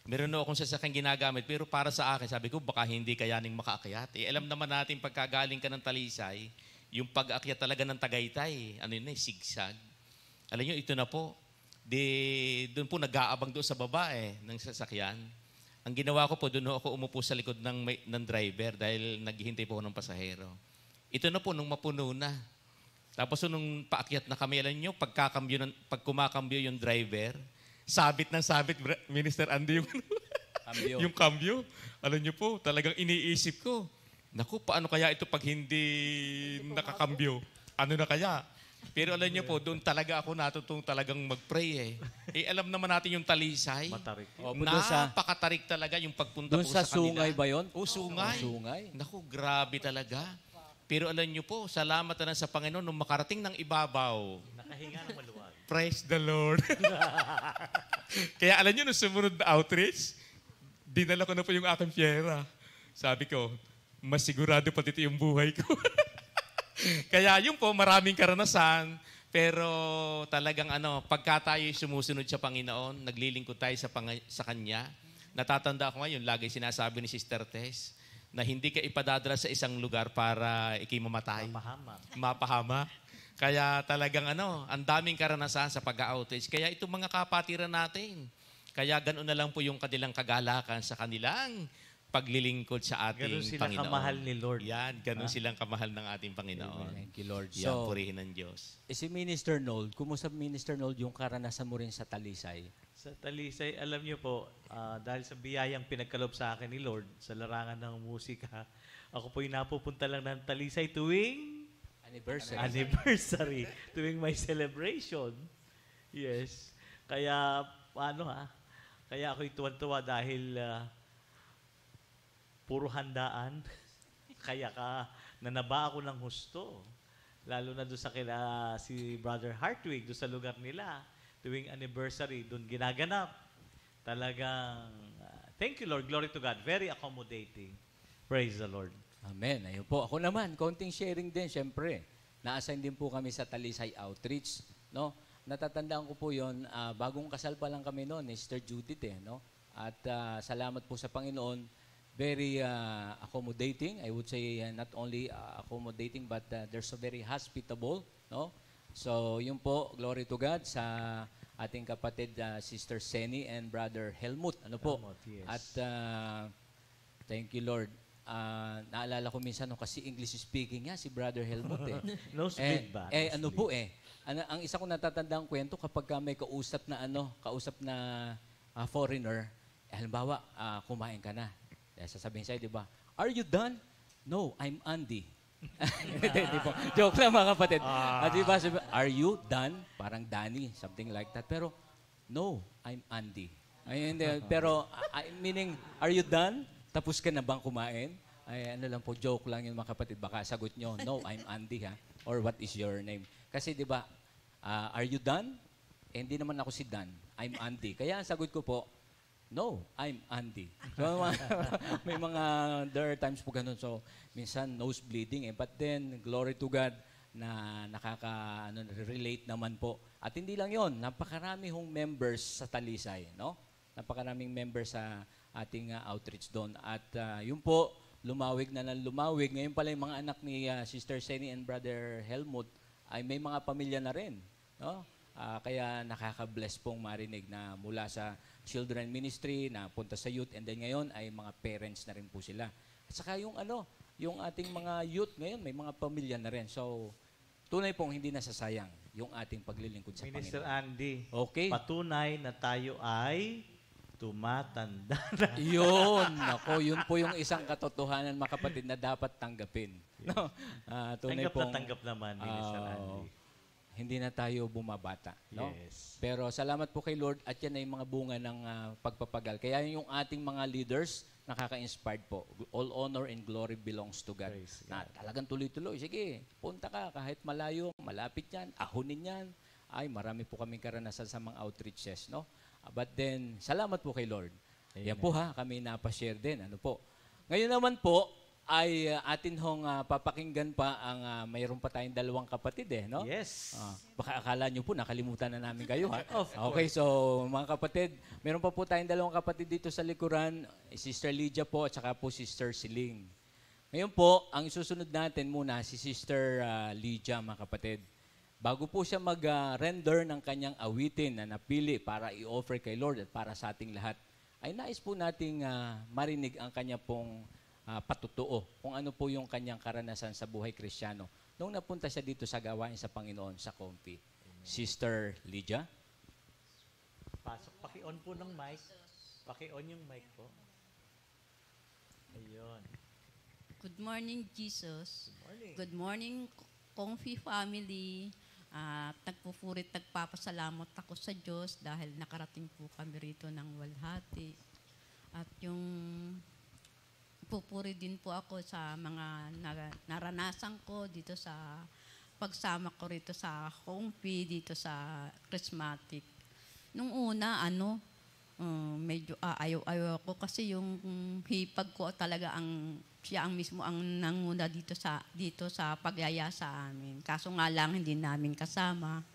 Meron na akong sasakyang ginagamit, pero para sa akin, sabi ko, baka hindi kayaning makaakyat. Alam naman natin, pagkagaling ka ng Talisay, yung pag-akyat talaga ng Tagaytay, ano yun eh, sigsag. Alam nyo, ito na po. doon po nag-aabang doon sa baba ng sasakyan. Ang ginawa ko po, doon ako umupo sa likod ng driver dahil naghihintay po ako ng pasahero. Ito na po, nung mapuno na. Tapos nung paakyat na kami, alam nyo, pag kumakambyo yung driver, sabit ng sabit, Minister Andy, yung kambyo. Alam nyo po, talagang iniisip ko, naku, paano kaya ito pag hindi nakakambyo? Ano na kaya? Pero alam nyo po, doon talaga ako natutong talagang mag-pray alam naman natin yung Talisay. Matarik. Napakatarik talaga yung pagpunta Doon po sa sa kanila. Sungay ba yun? Sungay. Sungay. Naku, grabe talaga. Pero alam nyo po, salamat na sa Panginoon nung makarating ng ibabaw. Nakahinga ng maluwag. Praise the Lord. Kaya alam nyo, nung sumunod na outreach, dinala ko na po yung aking piyera. Sabi ko, mas sigurado pati ito yung buhay ko. Kaya yun po, maraming karanasan. Pero talagang pagka tayo sumusunod sa Panginoon, naglilingkod tayo sa Kanya, natatanda ko ngayon, lagi sinasabi ni Sister Tess, na hindi ka ipadadala sa isang lugar para ikay mamatay. Mapahama. Kaya talagang ang daming karanasan sa pag-outreach. Kaya itong mga kapatiran natin, kaya ganoon na lang po yung kanilang kagalakan sa kanilang paglilingkod sa ating Ganun sila Panginoon. kamahal ni Lord. Yan, ganun silang kamahal ng ating Panginoon. Thank you, Lord. Yan, So, purihin ng Diyos. si Minister Nold, kumusta Minister Nold yung karanasan mo rin sa Talisay? Sa Talisay, alam niyo po, dahil sa biyayang pinagkaloob sa akin ni Lord sa larangan ng musika, ako po'y napupunta lang ng Talisay tuwing anniversary, tuwing may celebration. Yes. Kaya, kaya ako'y tuwan-tuwa dahil puro handaan. Kaya nanaba ako ng husto. Lalo na doon sa si Brother Hartwig, doon sa lugar nila. Tuwing anniversary, doon ginaganap. Talagang, thank you Lord, glory to God. Very accommodating. Praise the Lord. Amen. Ayun po. Ako naman, konting sharing din, syempre. Na-assign din po kami sa Talisay Outreach. No? Natatandaan ko po yon, bagong kasal pa lang kami noon, ni Sister Judith. No? At salamat po sa Panginoon. Very accommodating. I would say not only accommodating, but there's a very hospitable. No? So, yun po, glory to God sa ating kapatid Sister Seni and Brother Helmut. Ano po? Helmut, yes. At thank you, Lord. Naalala ko minsan kasi English speaking si Brother Helmut No speed ba? Ano po ang isa kong natatandang kwento kapag may kausap na foreigner, halimbawa, kumain ka na. Sasabihin sa'yo, di ba? Are you done? No, I'm Andy. Di ba? Joke lang mga kapatid. Di ba? Are you done? Parang Danny, something like that. Pero, no, I'm Andy. Pero, meaning, are you done? Tapos ka na bang kumain? Ano lang po, joke lang yun mga kapatid. Baka sagot nyo, no, I'm Andy ha. Or what is your name? Kasi di ba, are you done? Hindi naman ako si Dan. I'm Andy. Kaya ang sagot ko po, no, I'm Andy. So, there are times po ganun. So, minsan nose bleeding. But then, glory to God na relate naman po. At hindi lang yon, napakarami hong members sa Talisay. No? Napakaraming members sa ating outreach doon. At yun po, lumawig na ng lumawig. Ngayon pala yung mga anak ni Sister Seni and Brother Helmut ay may mga pamilya na rin. No? Kaya nakaka-bless pong marinig na mula sa children ministry na punta sa youth and then ngayon ay mga parents na rin po sila. At saka yung yung ating mga youth ngayon may mga pamilya na rin. So tunay pong hindi nasasayang yung ating paglilingkod sa Minister Panginoon. Andy, Okay. patunay na tayo ay tumatanda na. Yun, yun po yung isang katotohanan mga kapatid na dapat tanggapin. No? Tunay Tanggap naman, Minister Andy. Hindi na tayo bumabata. No? Yes. Pero salamat po kay Lord at yan ay mga bunga ng pagpapagal. Kaya yung ating mga leaders, nakaka-inspired po. All honor and glory belongs to God. Praise Na God. talagang tuloy-tuloy. Sige, punta ka kahit malayo, malapit yan, ahunin yan. Ay, marami po kaming karanasan sa mga outreaches. No? But then, salamat po kay Lord. Amen. Yan po kami napashare din. Ano po? Ngayon naman po, ay atin hong papakinggan pa ang mayroon pa tayong dalawang kapatid no? Yes. Baka akala nyo po nakalimutan na namin kayo ha. Of course. Okay, so mga kapatid, mayroon pa po tayong dalawang kapatid dito sa likuran, Sister Lydia po at saka po Sister Siling. Ngayon po, ang susunod natin muna si Sister Lydia mga kapatid. bago po siya mag-render ng kanyang awitin na napili para i-offer kay Lord at para sa ating lahat, ay nais po nating marinig ang kanya pong patutuo kung ano po yung kanyang karanasan sa buhay Kristiyano nung napunta siya dito sa gawain sa Panginoon sa Comfy. Sister Lydia? Pasok, paki-on po ng mic. Paki-on yung mic po. Ayun. Good morning, Jesus. Good morning. Good morning, Comfy family. Nagpupurit, nagpapasalamat ako sa Diyos dahil nakarating po kami rito ng walhati. At yung pupuri din po ako sa mga naranasan ko dito sa pagsama ko rito sa Comfy, dito sa Charismatic. Nung una, medyo ayaw ako kasi yung hipag ko talaga siya ang mismo ang nanguna dito sa pagyaya sa amin. Kaso nga lang hindi namin kasama.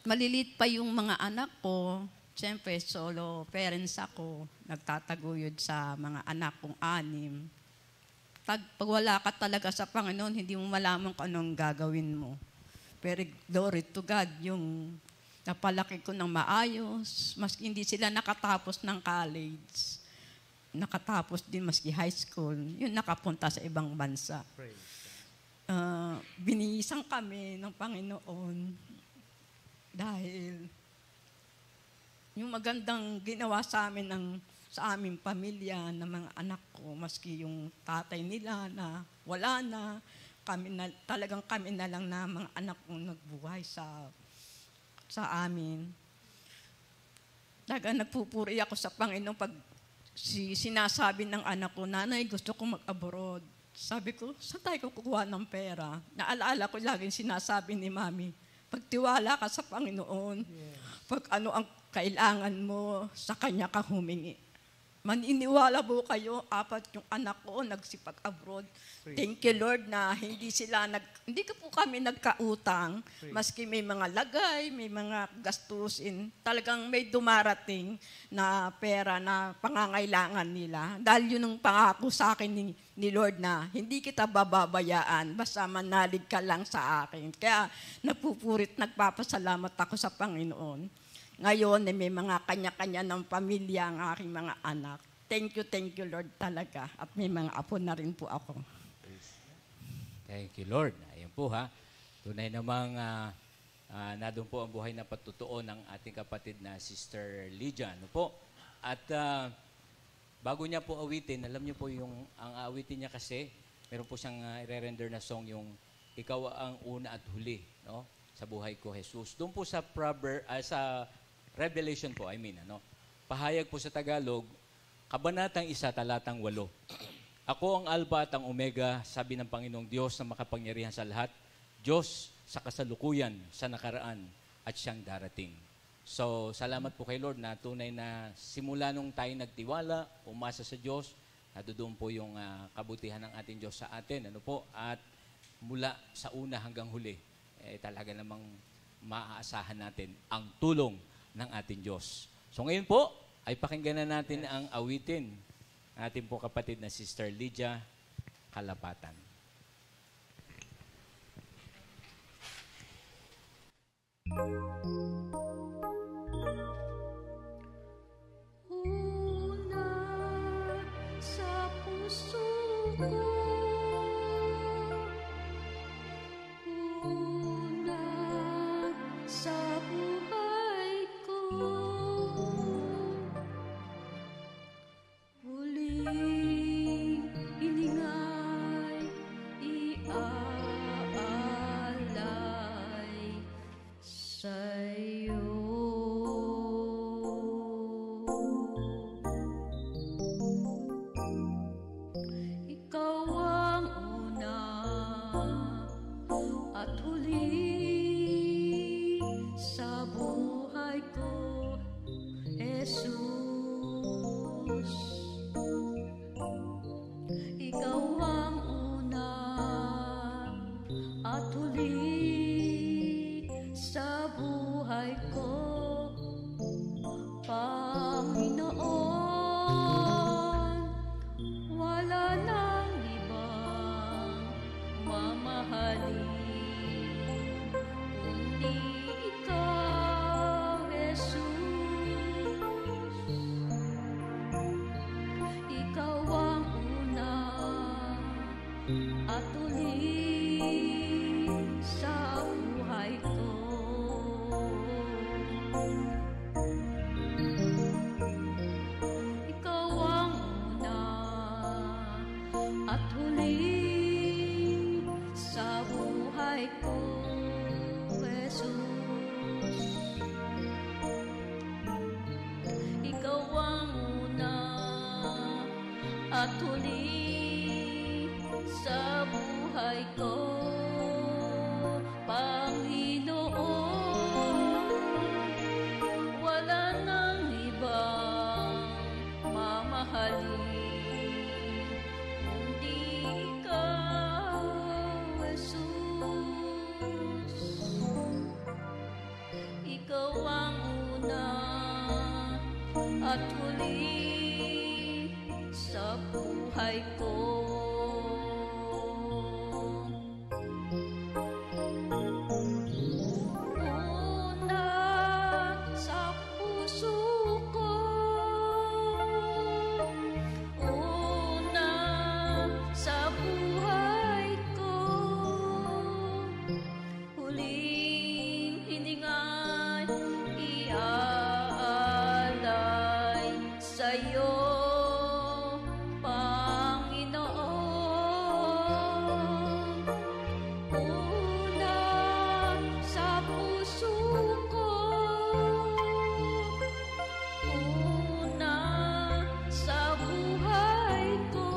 Malilit pa yung mga anak ko. Siyempre, solo parents ako. Nagtataguyod sa mga anak kong 6. Pag wala ka talaga sa Panginoon, hindi mo malaman kung anong gagawin mo. Pero glory to God, yung napalaki ko ng maayos, maski hindi sila nakatapos ng college. Nakatapos din maski high school, yun nakapunta sa ibang bansa. Binihisang kami ng Panginoon dahil yung magandang ginawa sa amin sa aming pamilya ng mga anak ko, maski yung tatay nila na wala na, talagang kami na lang na mga anak kong nagbuhay sa amin. Talagang nagpupuri ako sa Panginoon pag sinasabi ng anak ko, Nanay, gusto ko mag-abroad. Sabi ko, saan tayo kukuha ng pera? Naalala ko laging sinasabi ni Mami, pagtiwala ka sa Panginoon. Pag ano ang kailangan mo, sa Kanya ka humingi. Maniniwala po kayo, 4 yung anak ko nagsipag-abroad. Thank you, Lord, na hindi ko po kami nagkautang. Maski may mga lagay, may mga gastusin. Talagang may dumarating na pera na pangangailangan nila. Dahil yun ang pangako sa akin ni Lord na hindi kita bababayaan, basta manalig ka lang sa akin. Kaya napupurit, nagpapasalamat ako sa Panginoon. Ngayon, may mga kanya-kanya ng pamilya ang aking mga anak. Thank you, Lord talaga. At may mga apo na rin po ako. Thank you, Lord. Ayan po ha. Tunay namang nadun po ang buhay na patutuo ng ating kapatid na Sister Lydia. Ano po? At bago niya po awitin, alam niyo po ang awitin niya kasi, meron po siyang i-render na song yung Ikaw ang una at huli, no? Sa buhay ko, Jesus. Doon po sa sa Revelation po, pahayag po sa Tagalog, Kabanatang 1, talatang 8. Ako ang Alpha at ang Omega, sabi ng Panginoong Diyos na makapangyarihan sa lahat, Diyos sa kasalukuyan, sa nakaraan, at siyang darating. So, salamat po kay Lord na tunay na simula nung tayo nagtiwala, umasa sa Diyos, nadoon po yung kabutihan ng ating Diyos sa atin. At mula sa una hanggang huli, talaga namang maaasahan natin ang tulong ng ating Diyos. So ngayon po, ay pakinggan na natin ang awitin ng ating po kapatid na Sister Lydia Kalapatan. Una sa puso ko, una sa buhay ko, huling hiningay iaalay sa'yo. Ikaw ang una at huli sa buhay ko, Jesus. Ikaw ang una at huli sa buhay ko, Panginoon. Wala nang ibang mamahalin at huli sa buhay ko, Panginoon. Wala nang ibang mamahalin kundi Ikaw, Jesus. Ikaw ang una at huli sa buhay ko. Una sa puso ko, una sa buhay ko, huling hiningan iaalay sa'yo, Panginoon. Una sa puso ko, una sa buhay ko,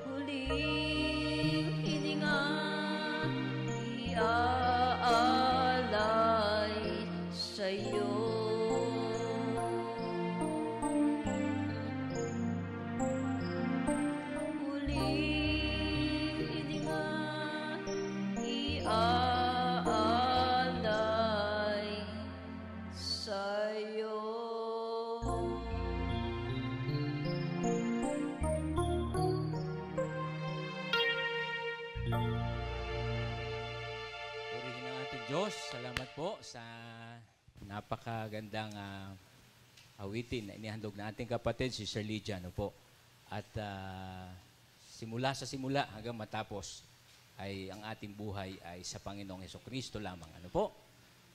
huling hininga iaalay sa'yo. Huling hininga iaalay sa'yo. Purihin ang ating Diyos. Salamat po sa napakagandang awitin na inihandog na ating kapatid, si Sir Lydia. Ano po? At simula sa simula hanggang matapos ay ang ating buhay ay sa Panginoong Hesukristo lamang. Ano po?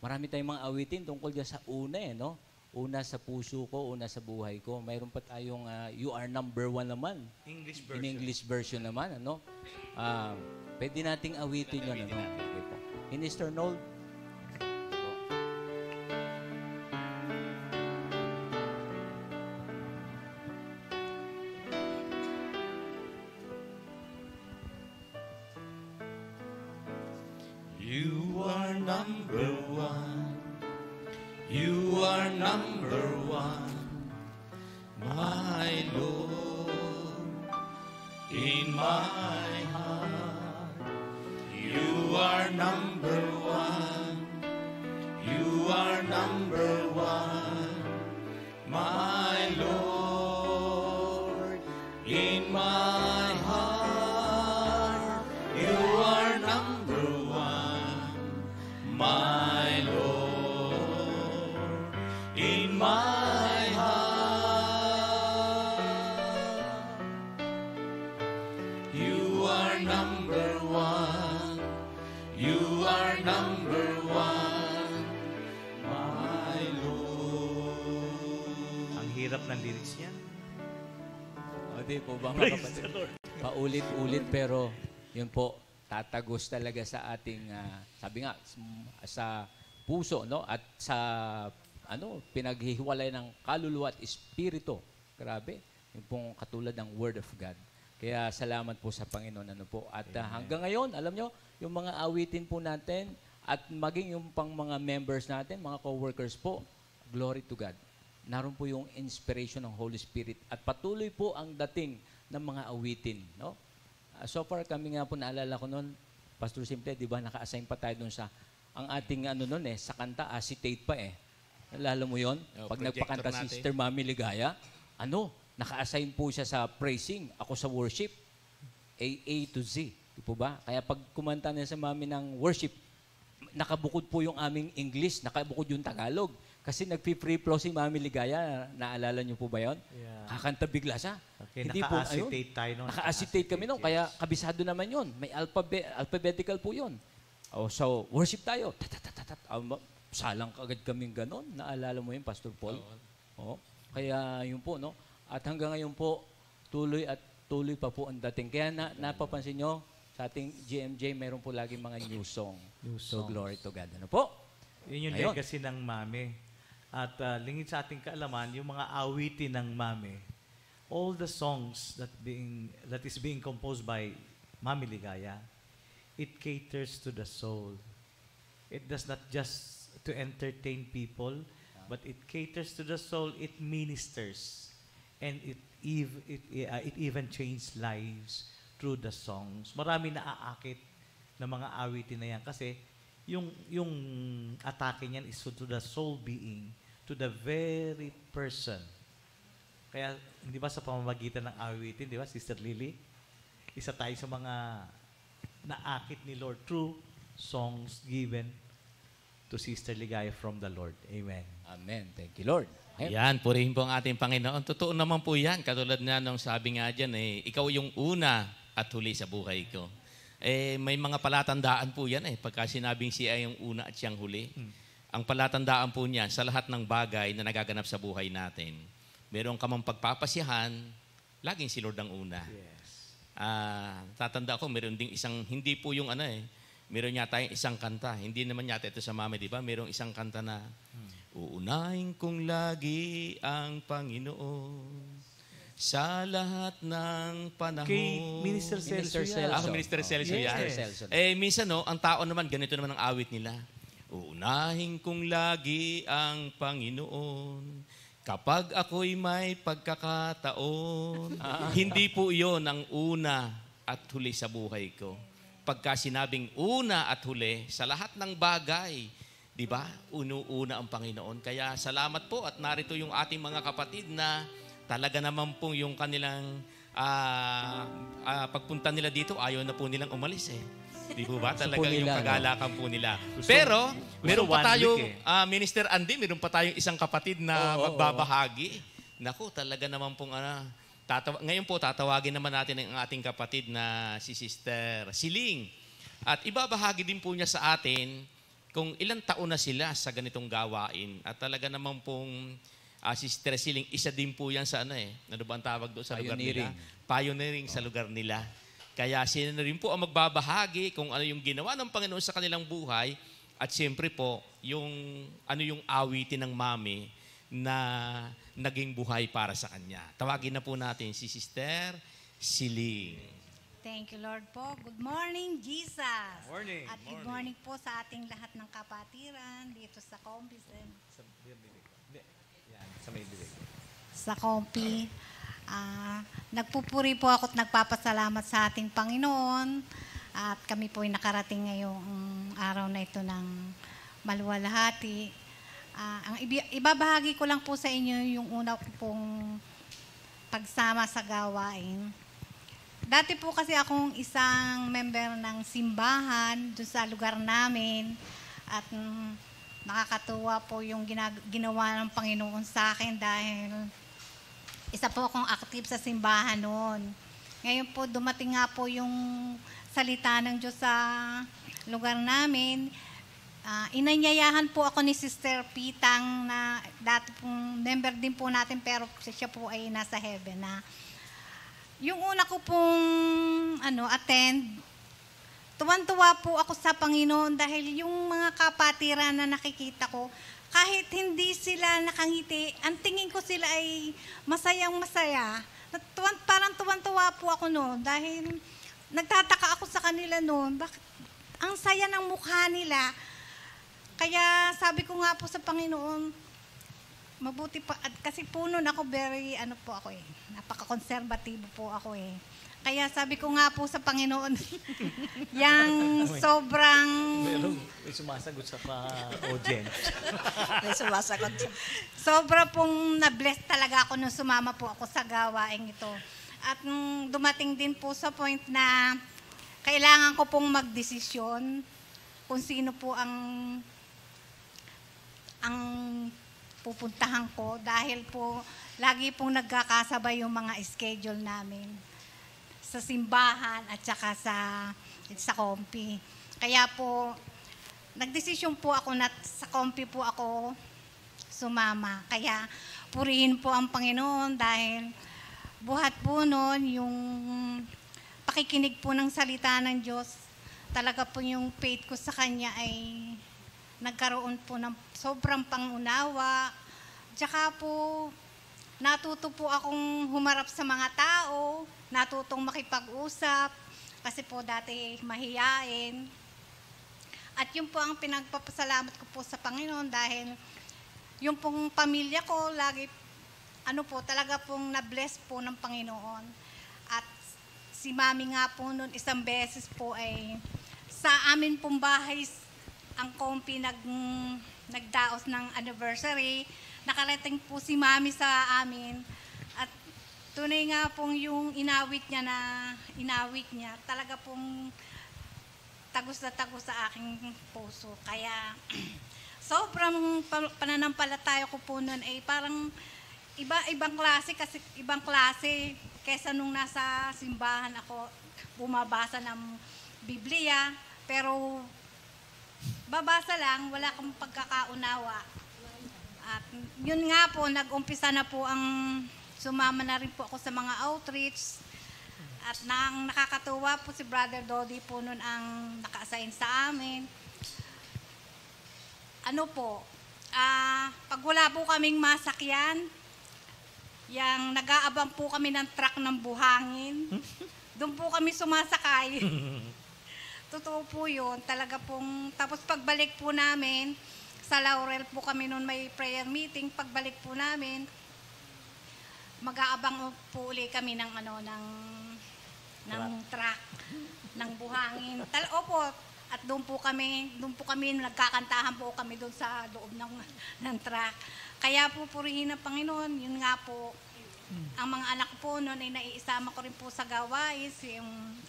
Marami tayong mga awitin tungkol dyan sa una no? Una sa puso ko, una sa buhay ko. Mayroon pa tayong You Are Number One naman. English In version. English version naman, ano? Pwede nating awitin yun, ano? Okay po. Minister Noel. You are number one. You are number one, my Lord, in my heart. You are number one. You are number one, my Lord, in my heart. You are number one, my Lord, in my heart. You are number one. You are number one, my Lord. Ang hirap ng lyrics niya. O di po ba mga Praise kapatid? the Lord. Paulit-ulit pero yun po, tatagos talaga sa ating, sabi nga, sa puso, no? At sa, pinaghihiwalay ng kaluluwa at espiritu. Grabe. Yung pong katulad ng Word of God. Kaya salamat po sa Panginoon. Ano po. At hanggang ngayon, alam nyo, yung mga awitin po natin at maging yung pang mga members natin, mga co-workers po, glory to God. Naroon po yung inspiration ng Holy Spirit at patuloy po ang dating ng mga awitin. No? So far, kami nga po naalala ko noon, Pastor Simple, di ba, naka-assign pa tayo doon sa, ang ating sa kanta, acetate pa eh. Naalala mo yon? Pag nagpakanta si Sister Mami Ligaya, naka-assign po siya sa praising, ako sa worship, A to Z. Di po ba? Kaya pag kumanta na sa Mami ng worship, nakabukod po yung aming English, nakabukod yung Tagalog. Kasi nag-free flow si Mami Ligaya. Naalala niyo po ba yun? Yeah. Kakanta bigla siya. Okay, Hindi naka-acetate tayo noon. Naka-acetate kami noon. Kaya kabisado naman yun. May alphabetical po yun. So, worship tayo. Salang kagad kaming ganon. Naalala mo yun, Pastor Paul? Oo. Kaya yun po, no? At hanggang ngayon po, tuloy at tuloy pa po ang dating. Kaya napapansin nyo, sa ating GMJ, mayroon po lagi mga new song. So, glory to God. Ano po? Yun yung legacy ng Mami. At lingid sa ating kaalaman, yung mga awitin ng Mami, all the songs that is being composed by Mami Ligaya, it caters to the soul. It does not just to entertain people, but it caters to the soul. It ministers, and it even changes lives through the songs. Marami naaakit na mga awitin na yan kasi yung atake niyan is to the soul being, to the very person. Kaya, hindi ba sa pamamagitan ng awitin, di ba, Sister Lily? Isa tayo sa mga naakit ni Lord through songs given to Sister Ligaya from the Lord. Amen. Amen. Thank you, Lord. Yan, purihin po ang ating Panginoon. Totoo naman po yan. Katulad nga nung sabi nga dyan, ikaw yung una at huli sa buhay ko. May mga palatandaan po yan pagka sinabing siya yung una at siyang huli. Ang palatandaan po niyan sa lahat ng bagay na nagaganap sa buhay natin. Meron ka mang pagpapasyahan, laging si Lord ang una. Yes. Tatanda ko, meron ding isang, hindi po yung meron yata yung isang kanta. Hindi naman yata ito sa mami, di ba? Merong isang kanta na, uunahin kong lagi ang Panginoon sa lahat ng panahon. Kay Minister Celso yan. Minister Celso yan. Celso. Minsan, ang tao naman, ganito naman ang awit nila. Uunahin kong lagi ang Panginoon kapag ako'y may pagkakataon. Hindi po iyon ang una at huli sa buhay ko. Pagka sinabing una at huli sa lahat ng bagay, di ba? Una ang Panginoon. Kaya salamat po at narito yung ating mga kapatid na talaga naman po yung kanilang pagpunta nila dito, ayaw na po nilang umalis Di po ba? Talagang yung kagalakan po nila. Pero, meron pa tayo, Minister Andy, meron pa tayong isang kapatid na magbabahagi. Naku, talaga naman pong ngayon po, tatawagin naman natin ang ating kapatid na si Sister Siling. At ibabahagi din po niya sa atin kung ilang taon na sila sa ganitong gawain. At talaga naman pong Sister Siling, isa din po yan sa ano ba ang tawag doon sa lugar nila? Pioneering sa lugar nila. Kaya sila na rin po ang magbabahagi kung ano yung ginawa ng Panginoon sa kanilang buhay. At siyempre po, yung awitin ng mami na naging buhay para sa kanya. Tawagin na po natin si Sister Siling. Thank you, Lord po. Good morning, Jesus. Morning. At good morning po sa ating lahat ng kapatiran dito sa Compisen. Sa Compi. Nagpupuri po ako at nagpapasalamat sa ating Panginoon. At kami po ay nakarating ngayong araw na ito ng maluwalhati. Ang ibabahagi ko lang po sa inyo yung una ko pong pagsama sa gawain. Dati po kasi akong isang member ng simbahan doon sa lugar namin at nakakatuwa po yung ginawa ng Panginoon sa akin dahil isa po akong active sa simbahan noon. Ngayon po dumating nga po yung salita ng Diyos sa lugar namin. Inanyayahan po ako ni Sister Pitang na dati pong member din po natin pero siya po ay nasa heaven na. Yung una ko pong attend, tuwan-tuwa po ako sa Panginoon dahil yung mga kapatiran na nakikita ko, kahit hindi sila nakangiti, ang tingin ko sila ay masayang-masaya. Parang tuwan-tuwa po ako noon dahil nagtataka ako sa kanila noon, bakit ang saya ng mukha nila. Kaya sabi ko nga po sa Panginoon, mabuti pa, kasi po noon ako napaka-conservatibo po ako Kaya sabi ko nga po sa Panginoon, yung sobrang... May sumasagot sa audience. May sumasagot. Sobra pong na-bless talaga ako nung sumama po ako sa gawain ito. At dumating din po sa point na kailangan ko pong magdesisyon kung sino po ang pupuntahan ko dahil po lagi pong nagkakasabay yung mga schedule namin sa simbahan at saka sa Compi. Kaya po, nagdesisyon po ako na sa Compi po ako sumama. Kaya purihin po ang Panginoon dahil buhat po noon yung pakikinig po ng salita ng Diyos. Talaga po yung faith ko sa Kanya ay nagkaroon po ng sobrang pangunawa. Tsaka po, natuto po akong humarap sa mga tao, natutong makipag-usap, kasi po dati mahiyain. At yun po ang pinagpapasalamat ko po sa Panginoon dahil yung pong pamilya ko, lagi, talaga pong na-bless po ng Panginoon. At si Mami nga po noon, isang beses po ay sa amin pong bahay, ang kompi nagdaos ng anniversary. Nakarating po si Mami sa amin. At tunay nga pong yung inawit niya, talaga pong tagos na tagos sa aking puso. Kaya sobrang pananampalataya ko po noon ay parang ibang klase kaysa nung nasa simbahan ako bumabasa ng Biblia, pero babasa lang, wala kang pagkakaunawa. At yun nga po, nag-umpisa na po sumama na rin po ako sa mga outreach. At nakakatuwa po si Brother Dodi po nun ang naka-assign sa amin. Pag wala po kaming masakyan, nag-aabang po kami ng truck ng buhangin. Doon po kami sumasakay. Totoo po yun. Talaga pong, tapos pagbalik po namin, sa Laurel po kami noon may prayer meeting. Pagbalik po namin, mag-aabang po uli kami ng truck, ng buhangin. Opo, at doon po kami, nagkakantahan po kami doon sa loob ng truck. Kaya po purihin ng Panginoon, yun nga po, ang mga anak po noon ay naiisama ko rin po sa gawain.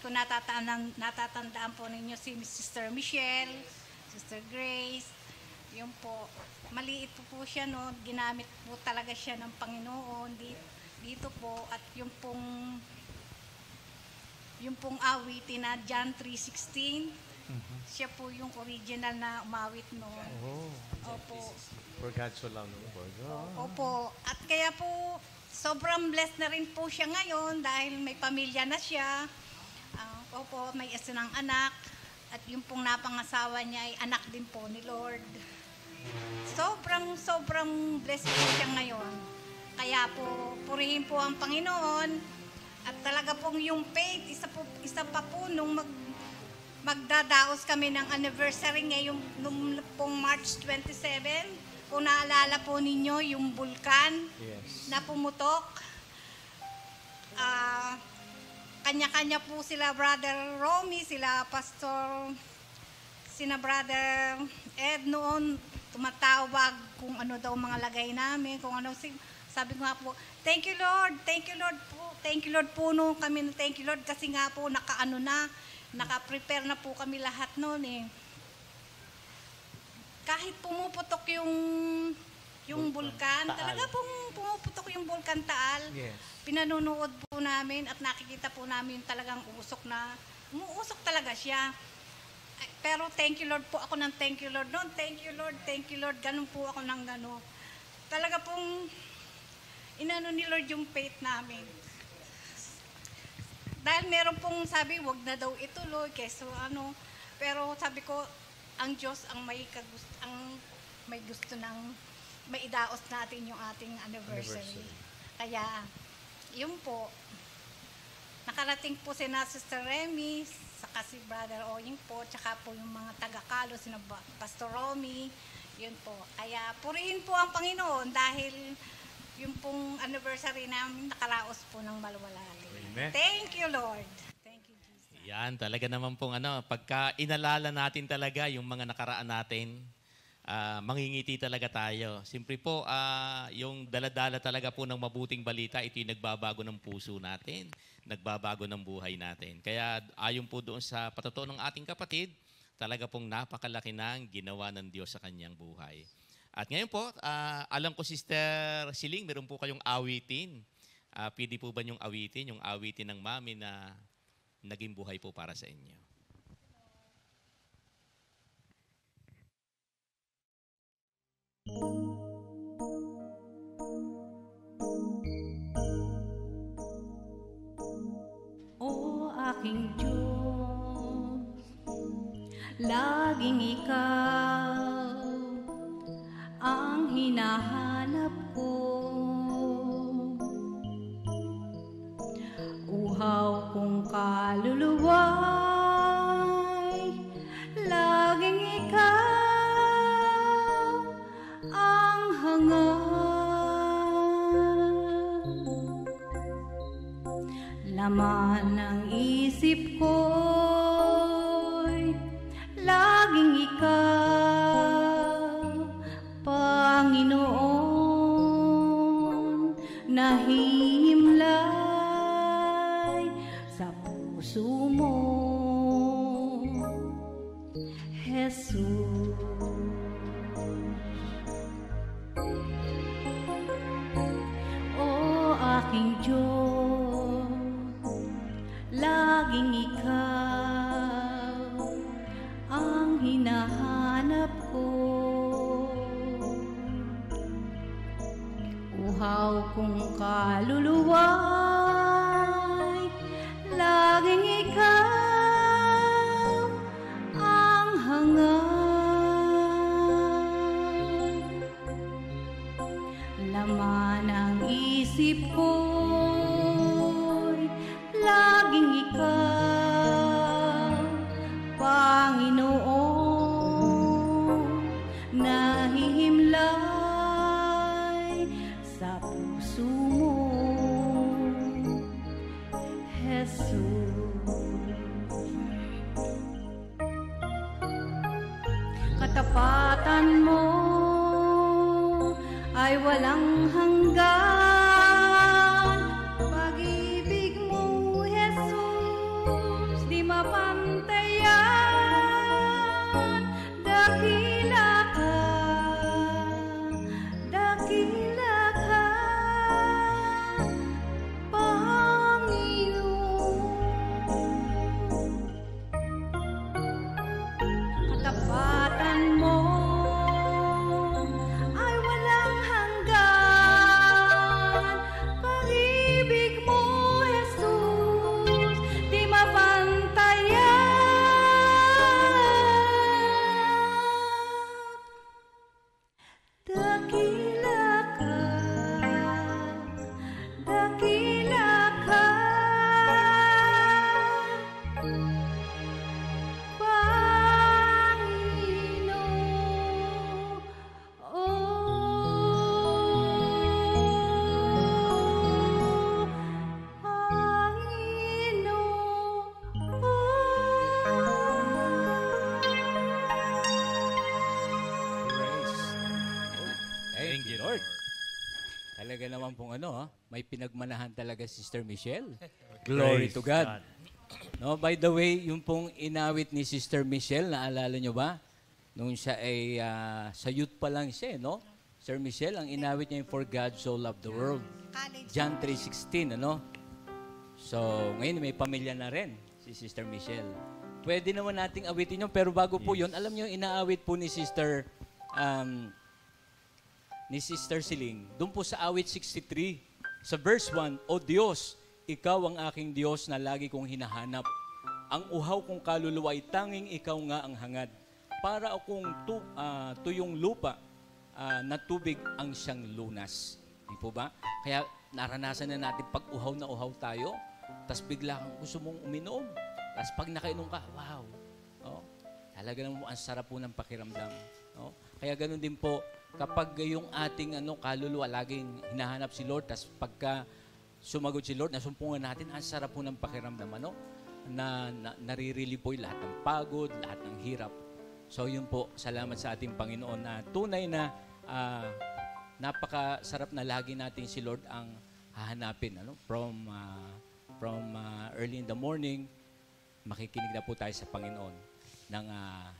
Kung natatandaan po ninyo si Sister Michelle, Sister Grace, yun po. Maliit po siya noon, ginamit po talaga siya ng Panginoon dito po. At yung pong awitin na John 3:16, siya po yung original na umawit noon. Opo. For God so loved the world. Opo. At kaya po, sobrang blessed na rin po siya ngayon dahil may pamilya na siya. Opo, may isa ng anak. At yung pong napangasawa niya ay anak din po ni Lord. Sobrang blessed po siya ngayon. Kaya po, purihin po ang Panginoon. At talaga pong yung faith, isa pa po nung magdadaos kami ng anniversary ngayon nung pong March 27. Kung naalala po ninyo, yung bulkan na pumutok. Kanya-kanya po sila Brother Romy, sila Brother Ed noon, tumatawag kung ano daw mga lagay namin, kung ano. Sabi ko nga po, thank you Lord po. Thank you Lord po nung kami, thank you Lord kasi nga po naka-prepare na po kami lahat noon eh. Kahit pumuputok yung bulkan, talaga pong pumuputok yung bulkan Taal. Yes. Pinanunood po namin at nakikita po namin talagang umuusok talaga siya. Pero thank you Lord po ako ng thank you Lord noon. Thank you Lord, ganun po ako ng gano'n. Talaga pong inano ni Lord yung faith namin. Dahil meron pong sabi, wag na daw ituloy, pero sabi ko, ang Diyos ang may gusto ng maidaos natin yung ating anniversary. Kaya, yun po, nakarating po si Sister Remy, saka si Brother Oying po, tsaka po yung mga taga-Kalo, si Pastor Romy, yun po. Kaya, purihin po ang Panginoon dahil yung pong anniversary namin nakaraos po ng maluwalhati. Thank you, Lord. Thank you, Jesus. Yan, talaga naman pong pagka inalala natin talaga yung mga nakaraan natin, mangingiti talaga tayo. Siyempre po, yung daladala talaga po ng mabuting balita, ito yung nagbabago ng puso natin, nagbabago ng buhay natin. Kaya ayon po doon sa patotoo ng ating kapatid, talaga pong napakalaki ng ginawa ng Diyos sa kanyang buhay. At ngayon po, alam ko Sister Siling, meron po kayong awitin. Pwede po ba yung awitin ng Mami na naging buhay po para sa inyo? O aking Diyos, laging Ikaw ang hinahanap ko. Laman ng isip ko'y laging ikaw, Panginoon, nahihimlay sa puso mo, Jesus. O aking Diyos, laging ikaw ang hinahanap ko. Uhaw kong kaluluwa'y laging ikaw ang hangad. Laman ang isip ko'y laging ikaw, Panginoon, nahihimlay sa puso mo, Jesus. Katapatan mo ay walang hanggan, pag-ibig mo, Jesus, di mapantayan. Dakila ka, Panginoon. Katapatan mo ay walang hanggan, pag-ibig mo, Jesus, di mapantayan. Dakila ka, Thank you, Lord. Talaga naman pong may pinagmanahan talaga Sister Michelle. Glory to God. No, by the way, yung pong inawit ni Sister Michelle, naalala nyo ba? Nung siya ay sa youth pa lang siya, no? Sir Michelle, ang inawit niya yung For God So Loved the World. John 3:16, ano? So, ngayon may pamilya na rin si Sister Michelle. Pwede naman nating awitin yun, pero bago po yun, alam niyo, inaawit po ni Sister Siling, doon po sa awit 63, sa verse 1, O Diyos, Ikaw ang aking Diyos na lagi kong hinahanap. Ang uhaw kong kaluluwa ay tanging Ikaw nga ang hangad. Para akong tuyong lupa na tubig ang siyang lunas. Di po ba? Kaya naranasan na natin pag uhaw na uhaw tayo, tas bigla kang gusto mong uminom. Tas pag nakainom ka, wow. Oh, talaga naman ang sarap po ng pakiramdam. Oh, kaya ganun din po, kapag yung ating kaluluwa laging hinahanap si Lord, tas pagka sumagot si Lord, nasumpungan natin, ang sarap po ng pakiramdam, na naririli po lahat ng pagod, lahat ng hirap. So yun po, salamat sa ating Panginoon na tunay na napakasarap na lagi natin si Lord ang hahanapin. From early in the morning, makikinig na po tayo sa Panginoon ng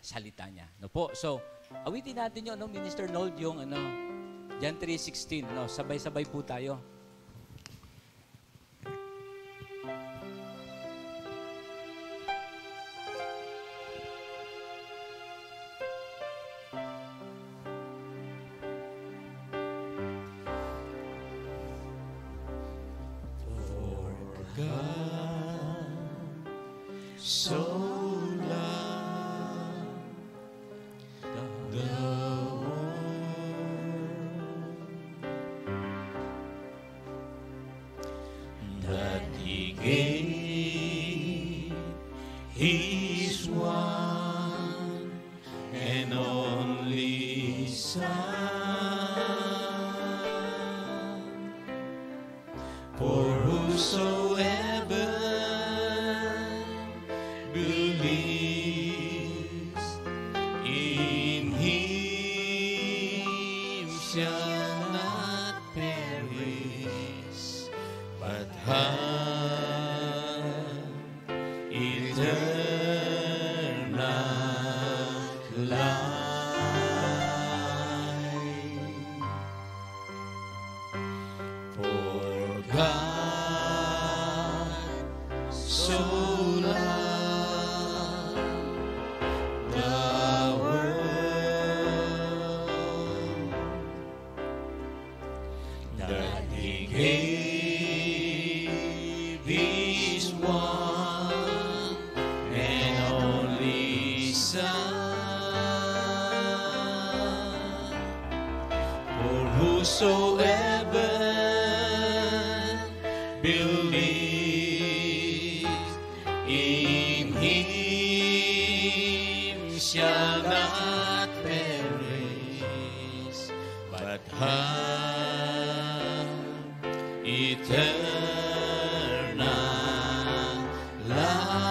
salita niya. No po? So, awitin natin yun, Minister Nold, yung John 3:16. Sabay-sabay po tayo. So loved the world that He gave His one and only Son, for whosoever shall not perish, but have eternal life. For God so loved the world that He gave His one and only Son, for whosoever believes in Him shall not perish, but have eternal life.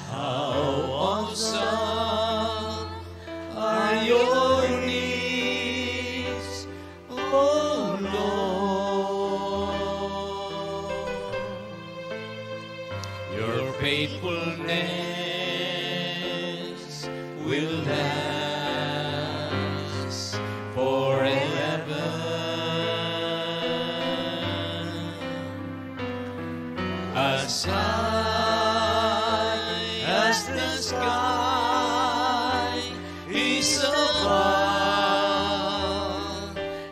How awesome are your needs, O Lord. Your faithfulness will last forever. As high as the sky is above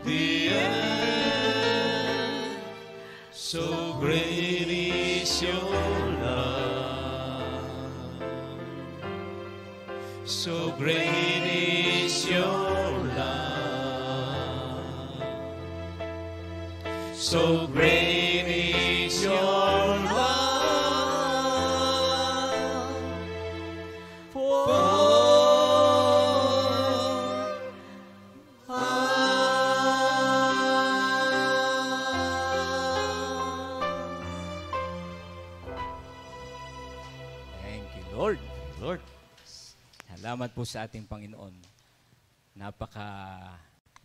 the earth, so great is your love. So great is your love. So great is your love. Thank you, Lord. Lord. Salamat po sa ating Panginoon.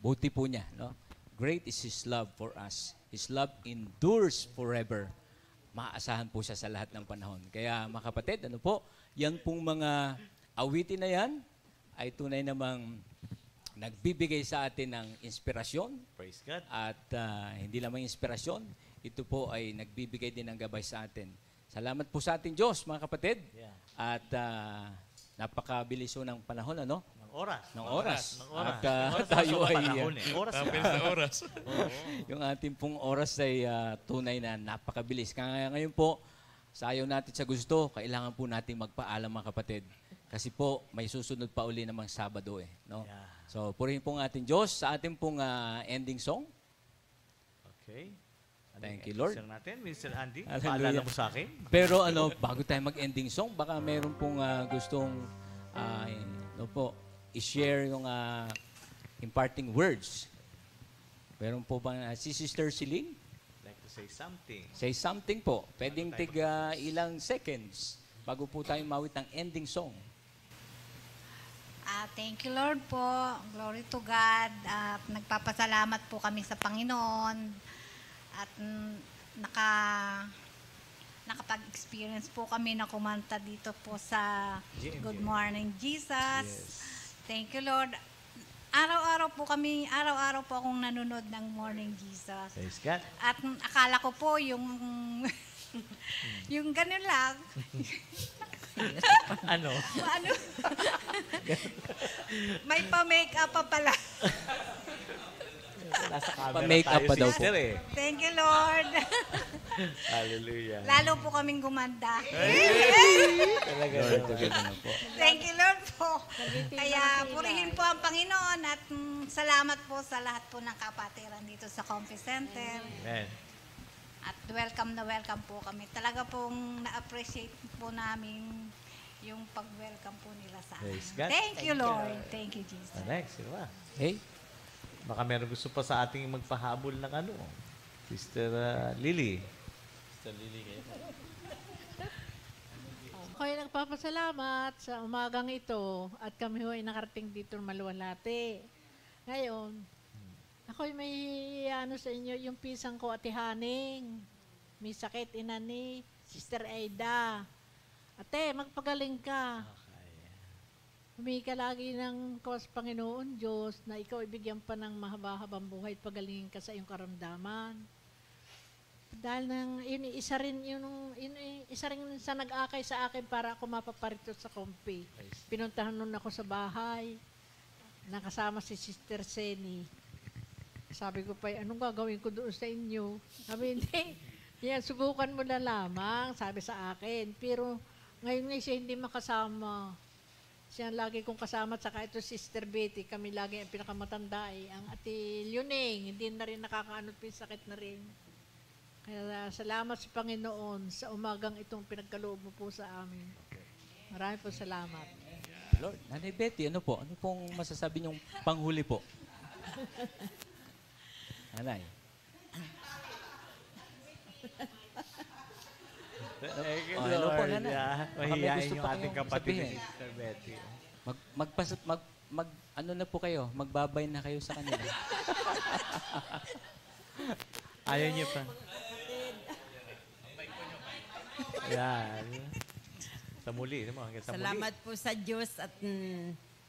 Buti po niya, no? Great is His love for us. His love endures forever. Maaasahan po siya sa lahat ng panahon. Kaya mga kapatid, ano po, yan pong mga awitin na yan ay tunay namang nagbibigay sa atin ng inspirasyon. Praise God. At hindi lamang inspirasyon, ito po ay nagbibigay din ng gabay sa atin. Salamat po sa ating Diyos, mga kapatid. Yeah. At napakabilis po ng panahon, ano? Ng oras. Ng oras. Ng oras. At tayo ay... Oras. oras. Yung ating pong oras ay tunay na napakabilis. Kaya ngayon po, sa ayaw natin sa gusto, kailangan po natin magpaalam, mga kapatid. Kasi po, may susunod pa uli namang Sabado eh. No? Yeah. So, purihin pong ating Diyos sa ating pong ending song. Okay. Thank you, Lord. Natin, Mr. Andy, Hallelujah. paalala mo sa akin. Pero bago tayo mag-ending song, baka mayroon pong gustong i-share yung imparting words. Meron po bang si Sister Siling? Like to say something. Say something po. Pwedeng ilang seconds bago po tayo mawit ng ending song. Thank you, Lord po. Glory to God. At nagpapasalamat po kami sa Panginoon. At nakapag-experience po kami na kumanta dito po sa Good Morning Jesus. Yes. Thank you, Lord. Araw-araw po akong nanonood ng Morning Jesus. Praise God. At akala ko po yung yung ganun lang. Ano? May pa-make-up pa pala. Nasa camera Pa-make-up pa daw po. sister, eh. Thank you, Lord. Hallelujah. Lalo po kaming gumanda. Talaga. Thank you, Lord po. Kaya purihin po ang Panginoon at salamat po sa lahat po ng kapatiran dito sa Confi Center. Amen. At welcome na welcome po kami. Talaga pong na-appreciate po namin yung pag-welcome po nila sa amin. Praise God. Thank you, Lord. Thank you, Jesus. Next, sino ba? Hey, Baka meron gusto pa sa ating magpahabol ng ano. Sister Lily. Sister Lily kayo. Ako ay nagpapasalamat sa umagang ito at kami ho ay nakarating dito ng Maluwalhati. Ngayon, ako ay may sa inyo, yung pisang ko Ate Haning. May sakit inani, Sister Aida. Ate, magpagaling ka. Humingi ka lagi ng kawas Panginoon Diyos na ikaw ibigyan pa ng mahaba-habang buhay at pagalingin ka sa iyong karamdaman. Dahil nang isa rin sa nag-akay sa akin para ako mapaparito sa kompi. Pinuntahan nun ako sa bahay. Nakasama si Sister Seni. Sabi ko pa, anong gagawin ko doon sa inyo? Sabi, hindi. Yan, subukan mo na lamang, sabi sa akin. Pero ngayon siya hindi makasama. Siya lagi kong kasama, at saka ito Sister Betty, kami lagi ang pinakamatanda ang Ate Leoning, hindi na rin nakakaanot, sakit na rin. Kaya salamat sa Panginoon sa umagang itong pinagkaloob mo po sa amin. Marami po salamat. Lord, Nanay Betty, ano pong masasabi niyong panghuli po? Nanay. Thank you, ano po, Lord. Nanay? Baka may Mahihayin gusto yung pa ating kayong kapatid sabihin. ni Sister Betty. Ano na po kayo? Magbabay na kayo sa kanila. Ayaw niyo pa. Yan. Sa muli. Hanggang sa muli. Salamat po sa Diyos at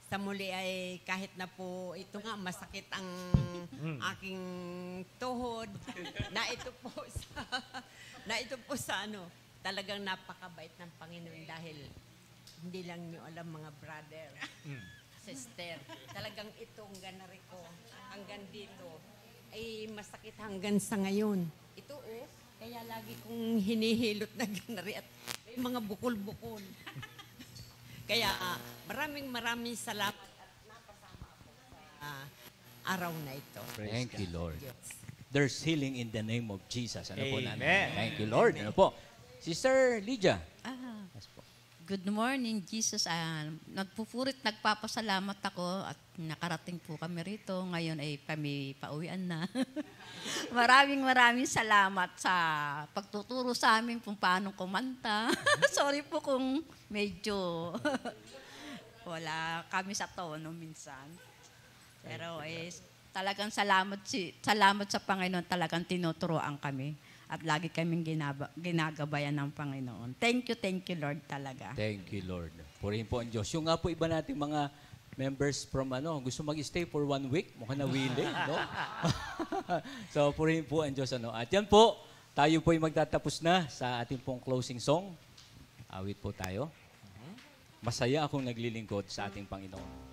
sa muli ay kahit na po ito nga masakit ang aking tuhod na ito po sa talagang napakabait ng Panginoon dahil hindi lang nyo alam mga brother, sister, talagang itong ganari ko hanggang dito ay masakit hanggang sa ngayon. Ito kaya lagi kong hinihilot na ganari at may mga bukol-bukol. Kaya maraming salamat at napasama ako sa araw na ito. Thank you, Lord. There's healing in the name of Jesus. Ano po, Amen. Nanay? Thank you, Lord. Ano po? Sister Lydia. Yes po. Good morning, Jesus. Nagpapasalamat ako at nakarating po kami rito. Ngayon ay kami pauwian na. Maraming salamat sa pagtuturo sa amin kung paano kumanta. Sorry po kung medyo wala kami sa tono minsan. Pero talagang salamat sa Panginoon, talagang tinuturoan kami. At lagi kaming ginagabayan ng Panginoon. Thank you, Lord, talaga. Thank you, Lord. Purihin po ang Diyos. Yung nga po iba nating mga members from gusto mag-stay for 1 week, mukhang nawili, no? So, purihin po ang Diyos. At yan po, tayo po ay magtatapos na sa ating pong closing song. Awit po tayo. Masaya akong naglilingkod sa ating Panginoon.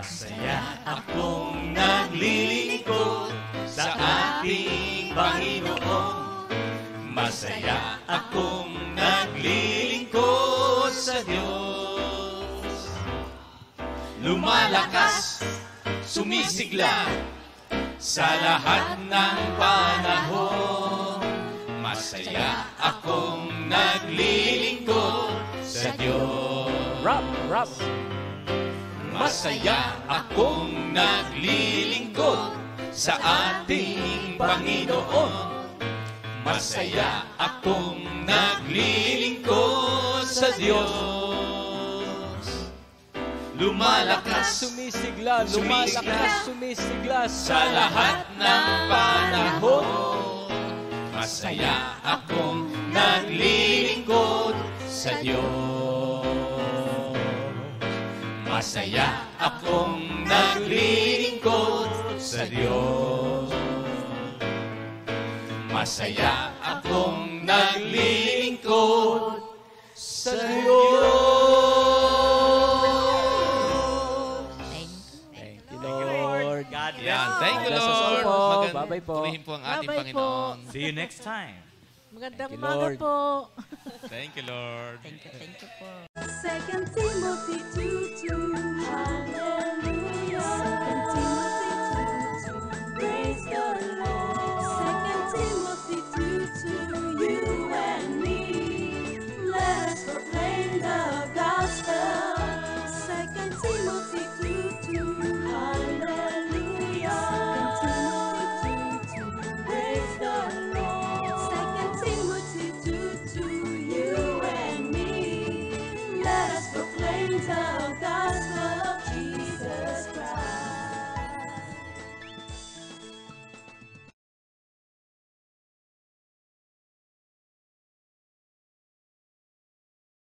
Masaya akong naglilingkod sa ating Panginoon. Masaya akong naglilingkod sa Diyos. Lumalakas, sumisigla sa lahat ng panahon. Masaya akong naglilingkod sa Diyos. Rap! Masaya akong naglilingkod sa ating Panginoon. Masaya akong naglilingkod sa Diyos. Lumalakas, Sumisigla sa lahat ng panahon. Masaya akong naglilingkod sa Diyos. Masaya akong naglilingkod sa Diyos. Masaya akong naglilingkod sa Diyos. Thank you, Lord. God bless. Yan. Thank you, God bless us all Lord. po. Maganda. Bye-bye po. Purihin po ang ating Bye-bye po. Panginoon. See you next time. Magandang Thank you, umaga Lord. po. Thank you, Lord. Thank you po. 2 Timothy 2:2